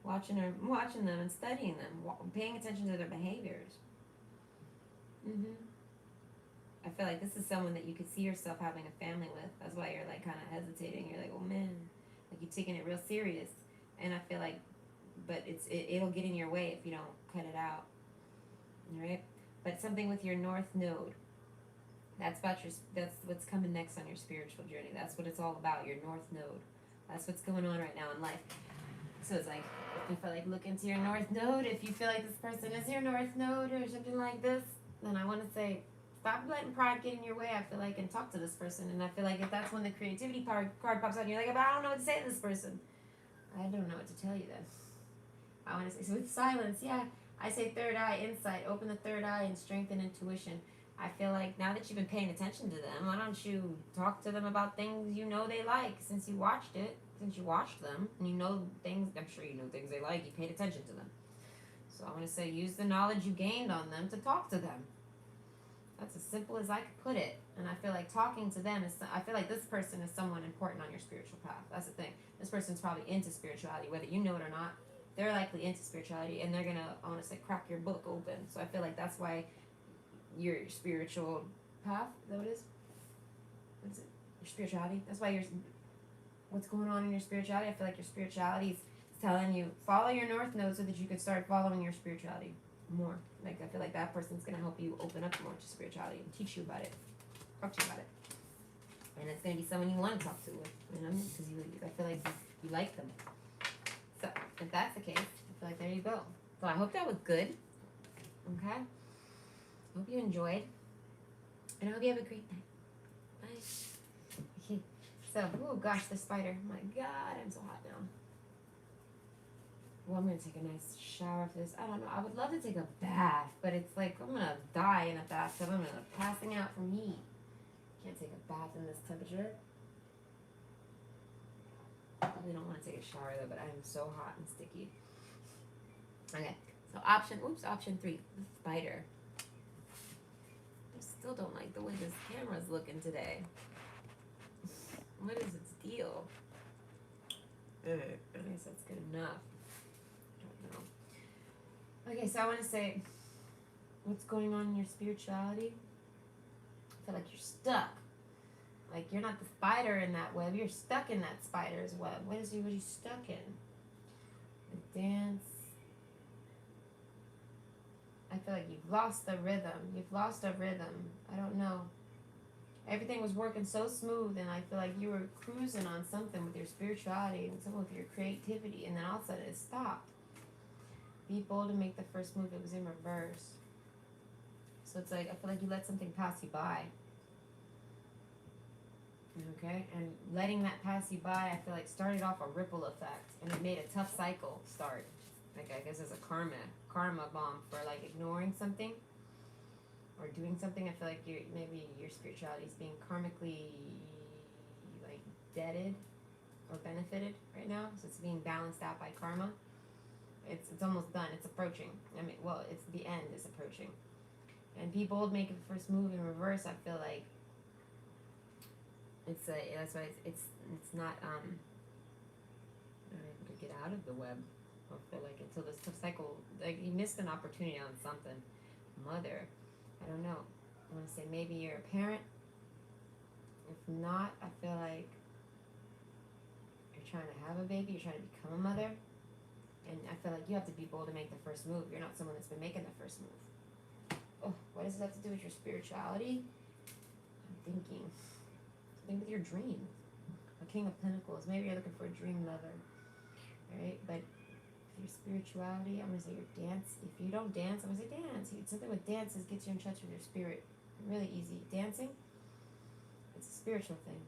Watching them and studying them, paying attention to their behaviors. I feel like this is someone that you could see yourself having a family with. That's why you're like kind of hesitating. You're like, oh man, like you're taking it real serious. And I feel like, but it'll get in your way if you don't cut it out. All right. But something with your North Node. That's what's coming next on your spiritual journey. That's what it's all about. Your North Node. That's what's going on right now in life. So it's like, if I like look into your North Node, if you feel like this person is your North Node or something like this, then I want to say, stop letting pride get in your way, I feel like, and talk to this person. And I feel like if that's when the creativity card pops out and you're like, but I don't know what to say to this person. I don't know what to tell you then. I want to say, so with silence, yeah, I say third eye insight, open the third eye and strengthen intuition. I feel like now that you've been paying attention to them, why don't you talk to them about things you know they like since you watched them, and you know things, I'm sure you know things they like, you paid attention to them. So I want to say use the knowledge you gained on them to talk to them. That's as simple as I could put it. And I feel like talking to them I feel like this person is someone important on your spiritual path. That's the thing. This person's probably into spirituality, whether you know it or not. They're likely into spirituality, and they're going to, I want to say, crack your book open. So I feel like that's why your spiritual path, is that what it is? What is it? Your spirituality. That's why what's going on in your spirituality. I feel like your spirituality is telling you, follow your North Node so that you can start following your spirituality more. Like, I feel like that person's going to help you open up more to spirituality and teach you about it. Talk to you about it. And it's going to be someone you want to talk to with, you know, because I feel like you like them. So, if that's the case, I feel like there you go. So I hope that was good. Okay? I hope you enjoyed. And I hope you have a great night. Bye. Okay. So, oh gosh, the spider. My God, I'm so hot now. Well, I'm going to take a nice shower after this. I don't know. I would love to take a bath, but it's like I'm going to die in a bathtub. I'm going to passing out from heat. Can't take a bath in this temperature. I really don't want to take a shower though, but I'm so hot and sticky. Okay, so option 3, the spider. I still don't like the way this camera's looking today. What is its deal? I guess that's good enough. I don't know. Okay, so I want to say, what's going on in your spirituality? I feel like you're stuck. Like, you're not the spider in that web. You're stuck in that spider's web. What are you stuck in? The dance. I feel like you've lost the rhythm. You've lost a rhythm. I don't know. Everything was working so smooth, and I feel like you were cruising on something with your spirituality and something with your creativity, and then all of a sudden it stopped. Be bold and make the first move. It was in reverse. So it's like, I feel like you let something pass you by. Okay? And letting that pass you by, I feel like started off a ripple effect, and it made a tough cycle start. Like, I guess as a karma bomb for like ignoring something or doing something. I feel like maybe your spirituality is being karmically like debted or benefited right now. So it's being balanced out by karma. It's almost done. It's approaching. I mean, well, it's the end is approaching. And be bold, make the first move in reverse. I feel like that's why it's not able to get out of the web. I feel like until this tough cycle, like you missed an opportunity on something. Mother, I don't know. I want to say maybe you're a parent. If not, I feel like you're trying to have a baby. You're trying to become a mother. And I feel like you have to be bold to make the first move. You're not someone that's been making the first move. Oh, what does it have to do with your spirituality? I'm thinking. Think with your dream. A King of Pentacles. Maybe you're looking for a dream lover. Right? But your spirituality, I'm going to say your dance. If you don't dance, I'm going to say dance. Something with dances gets you in touch with your spirit. Really easy. Dancing, it's a spiritual thing.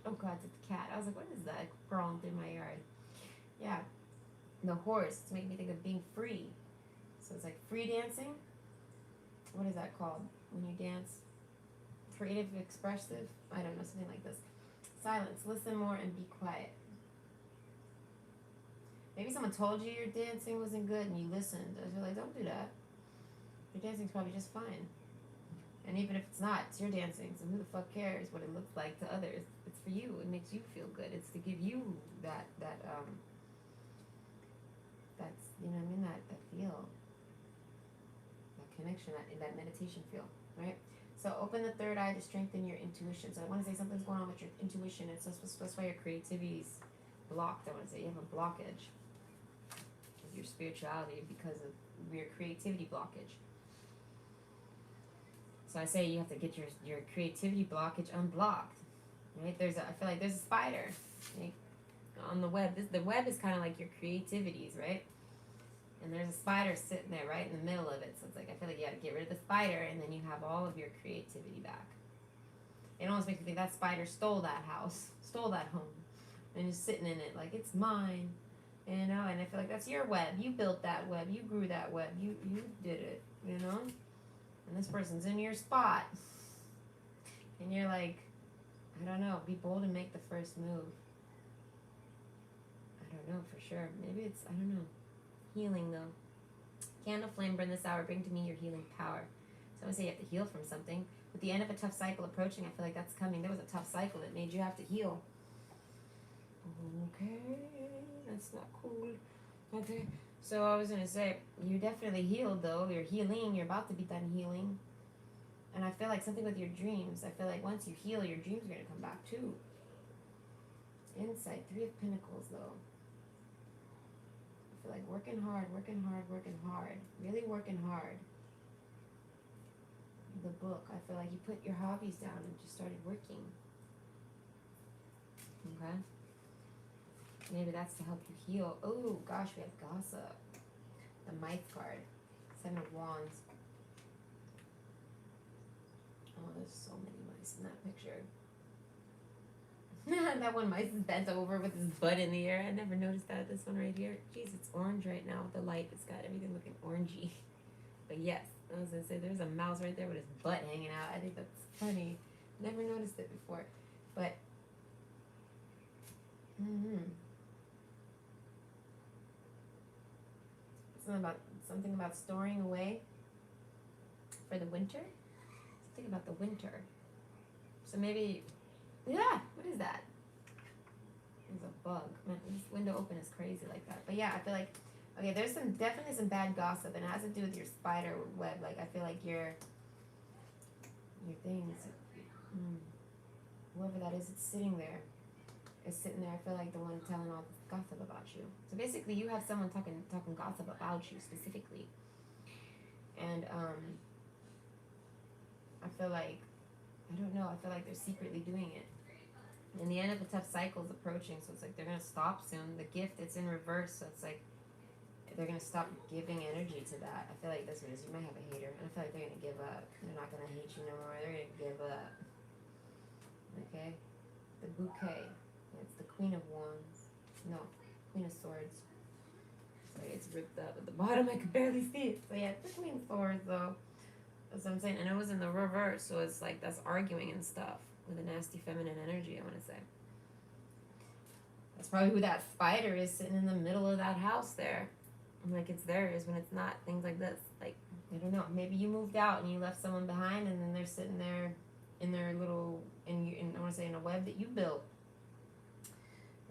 Oh God, it's a cat. I was like, what is that crawling through my yard? Yeah. The horse. It's making me think of being free. So it's like free dancing. What is that called when you dance? Creative, expressive? I don't know, something like this. Silence. Listen more and be quiet. Maybe someone told you your dancing wasn't good and you listened. I was like, don't do that. Your dancing's probably just fine. And even if it's not, it's your dancing. So who the fuck cares what it looks like to others? It's for you. It makes you feel good. It's to give you that's, you know what I mean, that feel. That connection, that meditation feel, right? So open the third eye to strengthen your intuition. So I want to say something's going on with your intuition. It's that's why your creativity's blocked. I want to say you have a blockage with your spirituality because of your creativity blockage. So I say you have to get your creativity blockage unblocked. Right? I feel like there's a spider, right, on the web. The web is kind of like your creativities, right? And there's a spider sitting there right in the middle of it. So it's like, I feel like you got to get rid of the spider and then you have all of your creativity back. It almost makes me think that spider stole that house, stole that home, and is sitting in it like it's mine, you know? And I feel like that's your web. You built that web. You grew that web. You did it, you know? And this person's in your spot. And you're like, I don't know, be bold and make the first move. I don't know for sure. Maybe it's, I don't know. Healing though. Candle flame, burn this hour, bring to me your healing power. So I would say you have to heal from something. With the end of a tough cycle approaching, I feel like that's coming. There was a tough cycle that made you have to heal. Okay, that's not cool. Okay, so I was going to say, you definitely healed though. You're healing. You're about to be done healing. And I feel like something with your dreams. I feel like once you heal, your dreams are going to come back too. Insight, 3 of Pentacles though. I feel like working hard. Really working hard. The book. I feel like you put your hobbies down and just started working. Okay? Maybe that's to help you heal. Oh, gosh, we have gossip. The Mice card. 7 of Wands. Oh, there's so many mice in that picture. That one mice is bent over with his butt in the air. I never noticed that. This one right here. Jeez, it's orange right now with the light. It's got everything looking orangey. But yes, I was going to say there's a mouse right there with his butt hanging out. I think that's funny. Never noticed it before. But, something about storing away for the winter. Something about the winter. So maybe, yeah, what is that? There's a bug. Man, this window open is crazy like that. But yeah, I feel like, okay, there's definitely some bad gossip, and it has to do with your spider web. Like, I feel like your things, whoever that is, it's sitting there. Is sitting there. I feel like the one telling all this gossip about you. So basically, you have someone talking gossip about you specifically, and I feel like I don't know. I feel like they're secretly doing it. And the end of a tough cycle is approaching, so it's like they're gonna stop soon. The gift, it's in reverse, so it's like they're gonna stop giving energy to that. I feel like that's what it is. You might have a hater, and I feel like they're gonna give up. They're not gonna hate you no more. They're gonna give up. Okay, the bouquet. It's the Queen of Wands. No, Queen of Swords. Sorry, it's ripped up at the bottom. I could barely see it. So yeah, it's the Queen of Swords though. That's what I'm saying. And it was in the reverse, so it's like that's arguing and stuff with a nasty feminine energy. I want to say. That's probably who that spider is sitting in the middle of that house there. I'm like, it's theirs when it's not. Things like this. Like, I don't know. Maybe you moved out and you left someone behind, and then they're sitting there in their little, I want to say in a web that you built.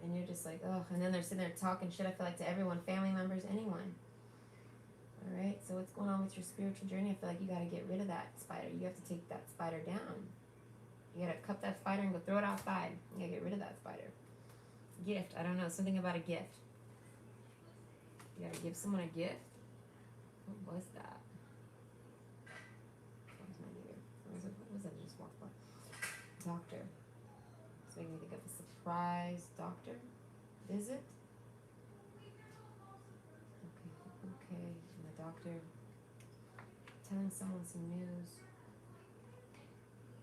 And you're just like, oh. And then they're sitting there talking shit, I feel like, to everyone, family members, anyone. All right. So what's going on with your spiritual journey? I feel like you got to get rid of that spider. You have to take that spider down. You got to cup that spider and go throw it outside. You got to get rid of that spider. Gift. I don't know. Something about a gift. You got to give someone a gift. What was that? What was that I just walked by? Doctor. It's making me think of a surprise doctor visit. Okay. And the doctor telling someone some news.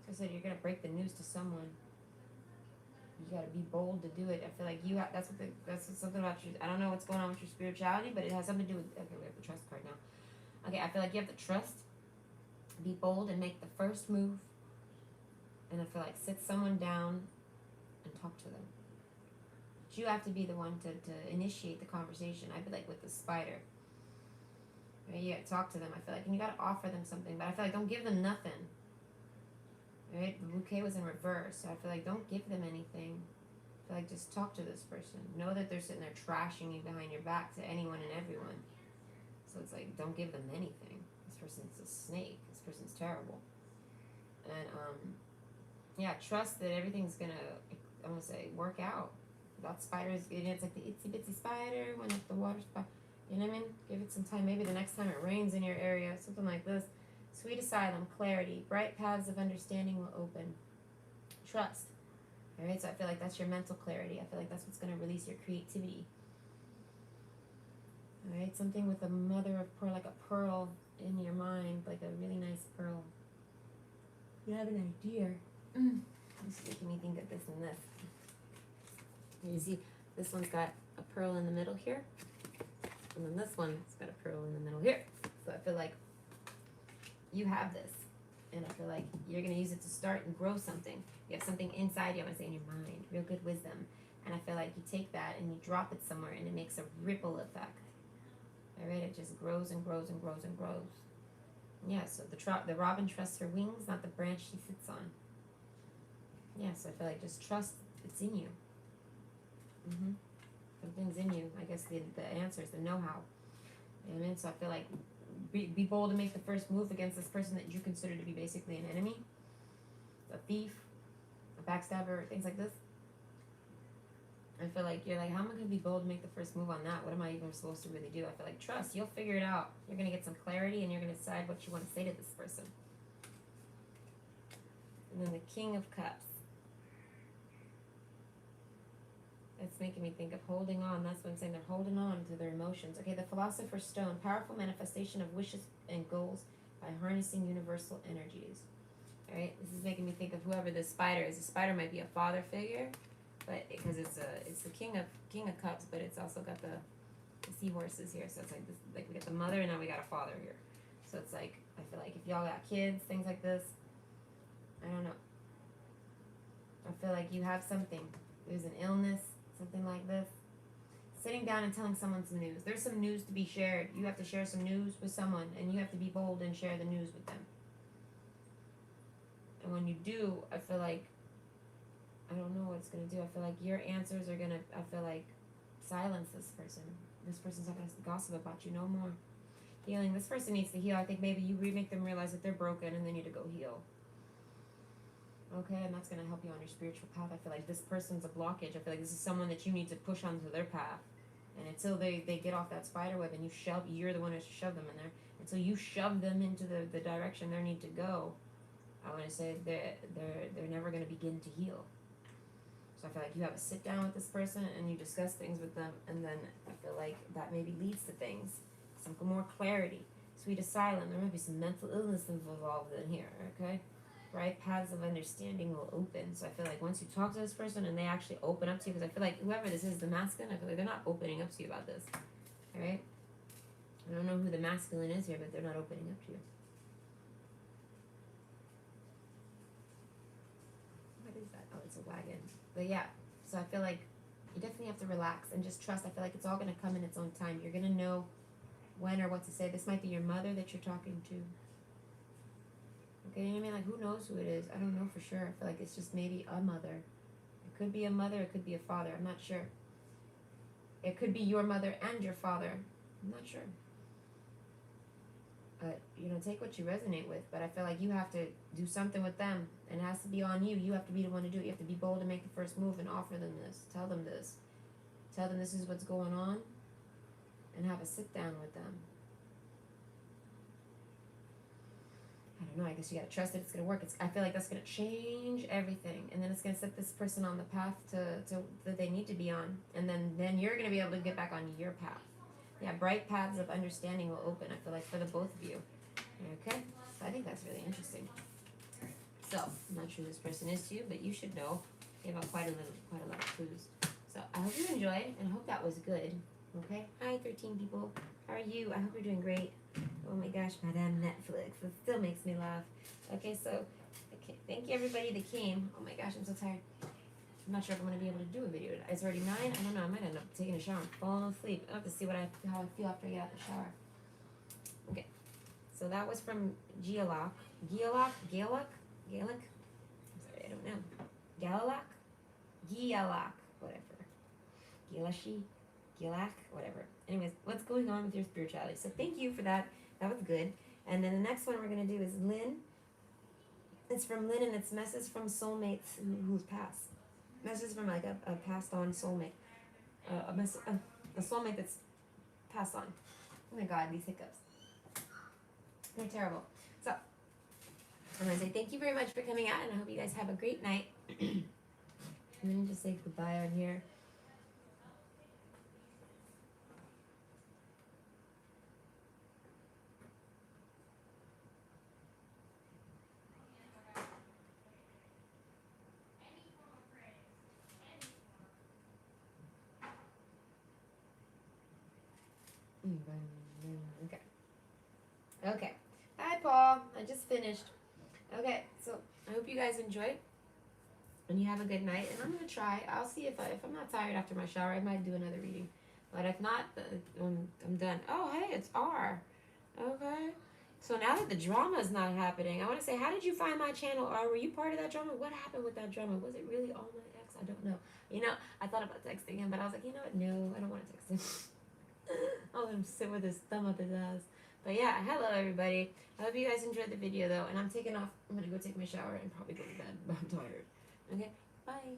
So I said you're gonna break the news to someone. You gotta be bold to do it. I feel like you have, that's something about you. I don't know what's going on with your spirituality, but it has something to do with, okay, we have the trust card now. Okay, I feel like you have to trust, be bold, and make the first move. And I feel like sit someone down and talk to them. But you have to be the one to initiate the conversation. I feel like with the spider. Right? You gotta talk to them, I feel like. And you gotta offer them something. But I feel like don't give them nothing. Right? The bouquet was in reverse. So I feel like don't give them anything. I feel like just talk to this person. Know that they're sitting there trashing you behind your back to anyone and everyone. So it's like, don't give them anything. This person's a snake. This person's terrible. And, yeah, trust that everything's gonna, I'm gonna say, work out. That spider is, it's like the itsy bitsy spider went up the water spout. You know what I mean? Give it some time. Maybe the next time it rains in your area, something like this. Sweet asylum, clarity, bright paths of understanding will open. Trust. All right, so I feel like that's your mental clarity. I feel like that's what's going to release your creativity. All right, something with a mother of pearl, like a pearl in your mind, like a really nice pearl. You have an idea. It's making me think of this and this. You see, this one's got a pearl in the middle here, and then this one's got a pearl in the middle here. So I feel like you have this, and I feel like you're going to use it to start and grow something. You have something inside you, I want to say in your mind, real good wisdom. And I feel like you take that and you drop it somewhere, and it makes a ripple effect. All right, it just grows and grows and grows and grows. Yeah, so the robin trusts her wings, not the branch she sits on. Yeah, so I feel like just trust it's in you. Something's in you. I guess the answer is the know-how. You know what I mean? So I feel like be bold and make the first move against this person that you consider to be basically an enemy, a thief, a backstabber, things like this. I feel like you're like, how am I going to be bold and make the first move on that? What am I even supposed to really do? I feel like trust. You'll figure it out. You're going to get some clarity, and you're going to decide what you want to say to this person. And then the King of Cups. It's making me think of holding on. That's what I'm saying. They're holding on to their emotions. Okay, the Philosopher's Stone. Powerful manifestation of wishes and goals by harnessing universal energies. All right, this is making me think of whoever this spider is. The spider might be a father figure, but because it's the King of Cups, but it's also got the seahorses here. So it's like this, like we got the mother, and now we got a father here. So it's like, I feel like if y'all got kids, things like this, I don't know. I feel like you have something. There's an illness. Something like this. Sitting down and telling someone some news. There's some news to be shared. You have to share some news with someone, and you have to be bold and share the news with them. And when you do, I feel like, I don't know what it's going to do. I feel like your answers are going to, I feel like, silence this person. This person's not going to gossip about you no more. Healing. This person needs to heal. I think maybe you make them realize that they're broken and they need to go heal. Okay, and that's going to help you on your spiritual path. I feel like this person's a blockage. I feel like this is someone that you need to push onto their path. And until they get off that spider web and you're the one who shove them in there. Until you shove them into the direction they need to go, I want to say they're never going to begin to heal. So I feel like you have a sit down with this person and you discuss things with them, and then I feel like that maybe leads to things, some more clarity, sweet asylum. There might be some mental illness involved in here, okay? Right? Paths of understanding will open. So I feel like once you talk to this person and they actually open up to you, because I feel like whoever this is, the masculine, I feel like they're not opening up to you about this, all right? I don't know who the masculine is here, but they're not opening up to you. What is that? Oh, it's a wagon. But yeah, so I feel like you definitely have to relax and just trust. I feel like it's all going to come in its own time. You're going to know when or what to say. This might be your mother that you're talking to. Okay, you know what I mean? Like, who knows who it is? I don't know for sure. I feel like it's just maybe a mother. It could be a mother. It could be a father. I'm not sure. It could be your mother and your father. I'm not sure. But, you know, take what you resonate with. But I feel like you have to do something with them. And it has to be on you. You have to be the one to do it. You have to be bold and make the first move and offer them this. Tell them this. Tell them this is what's going on. And have a sit down with them. I don't know. I guess you got to trust that it's going to work. I feel like that's going to change everything. And then it's going to set this person on the path to that they need to be on. And then you're going to be able to get back on your path. Yeah, bright paths of understanding will open, I feel like, for the both of you. Okay? So I think that's really interesting. So, I'm not sure who this person is to you, but you should know. Gave out quite a lot of clues. So, I hope you enjoyed, and I hope that was good. Okay? Hi, 13 people. How are you? I hope you're doing great. Oh my gosh, Madame Netflix. It still makes me laugh. Okay, so, thank you everybody that came. Oh my gosh, I'm so tired. I'm not sure if I'm going to be able to do a video. It's already 9. I don't know. I might end up taking a shower and falling asleep. I'll have to see how I feel after I get out of the shower. Okay. So that was from Geolock. Geolock? I'm sorry, I don't know. Geolock? Whatever. Gielashi? Geolac? Whatever. Anyways, what's going on with your spirituality? So thank you for that. That was good. And then the next one we're going to do is Lynn. It's from Lynn, and it's message from soulmates who's passed. Message from like a passed on soulmate, a soulmate that's passed on. Oh my God, these hiccups. They're terrible. So I'm gonna say thank you very much for coming out, and I hope you guys have a great night. I'm gonna just say goodbye on here. Okay. Hi, Paul. I just finished. Okay, so I hope you guys enjoyed, and you have a good night. And I'm gonna try. I'll see if I'm not tired after my shower, I might do another reading. But if not, I'm done. Oh, hey, it's R. Okay. So now that the drama is not happening, I want to say, how did you find my channel? Or were you part of that drama? What happened with that drama? Was it really all my ex? I don't know. You know, I thought about texting him, but I was like, you know what? No, I don't want to text him. I'll let him sit with his thumb up his ass. But yeah, hello everybody. I hope you guys enjoyed the video though, and I'm taking off. I'm gonna go take my shower and probably go to bed. I'm tired. Okay, bye.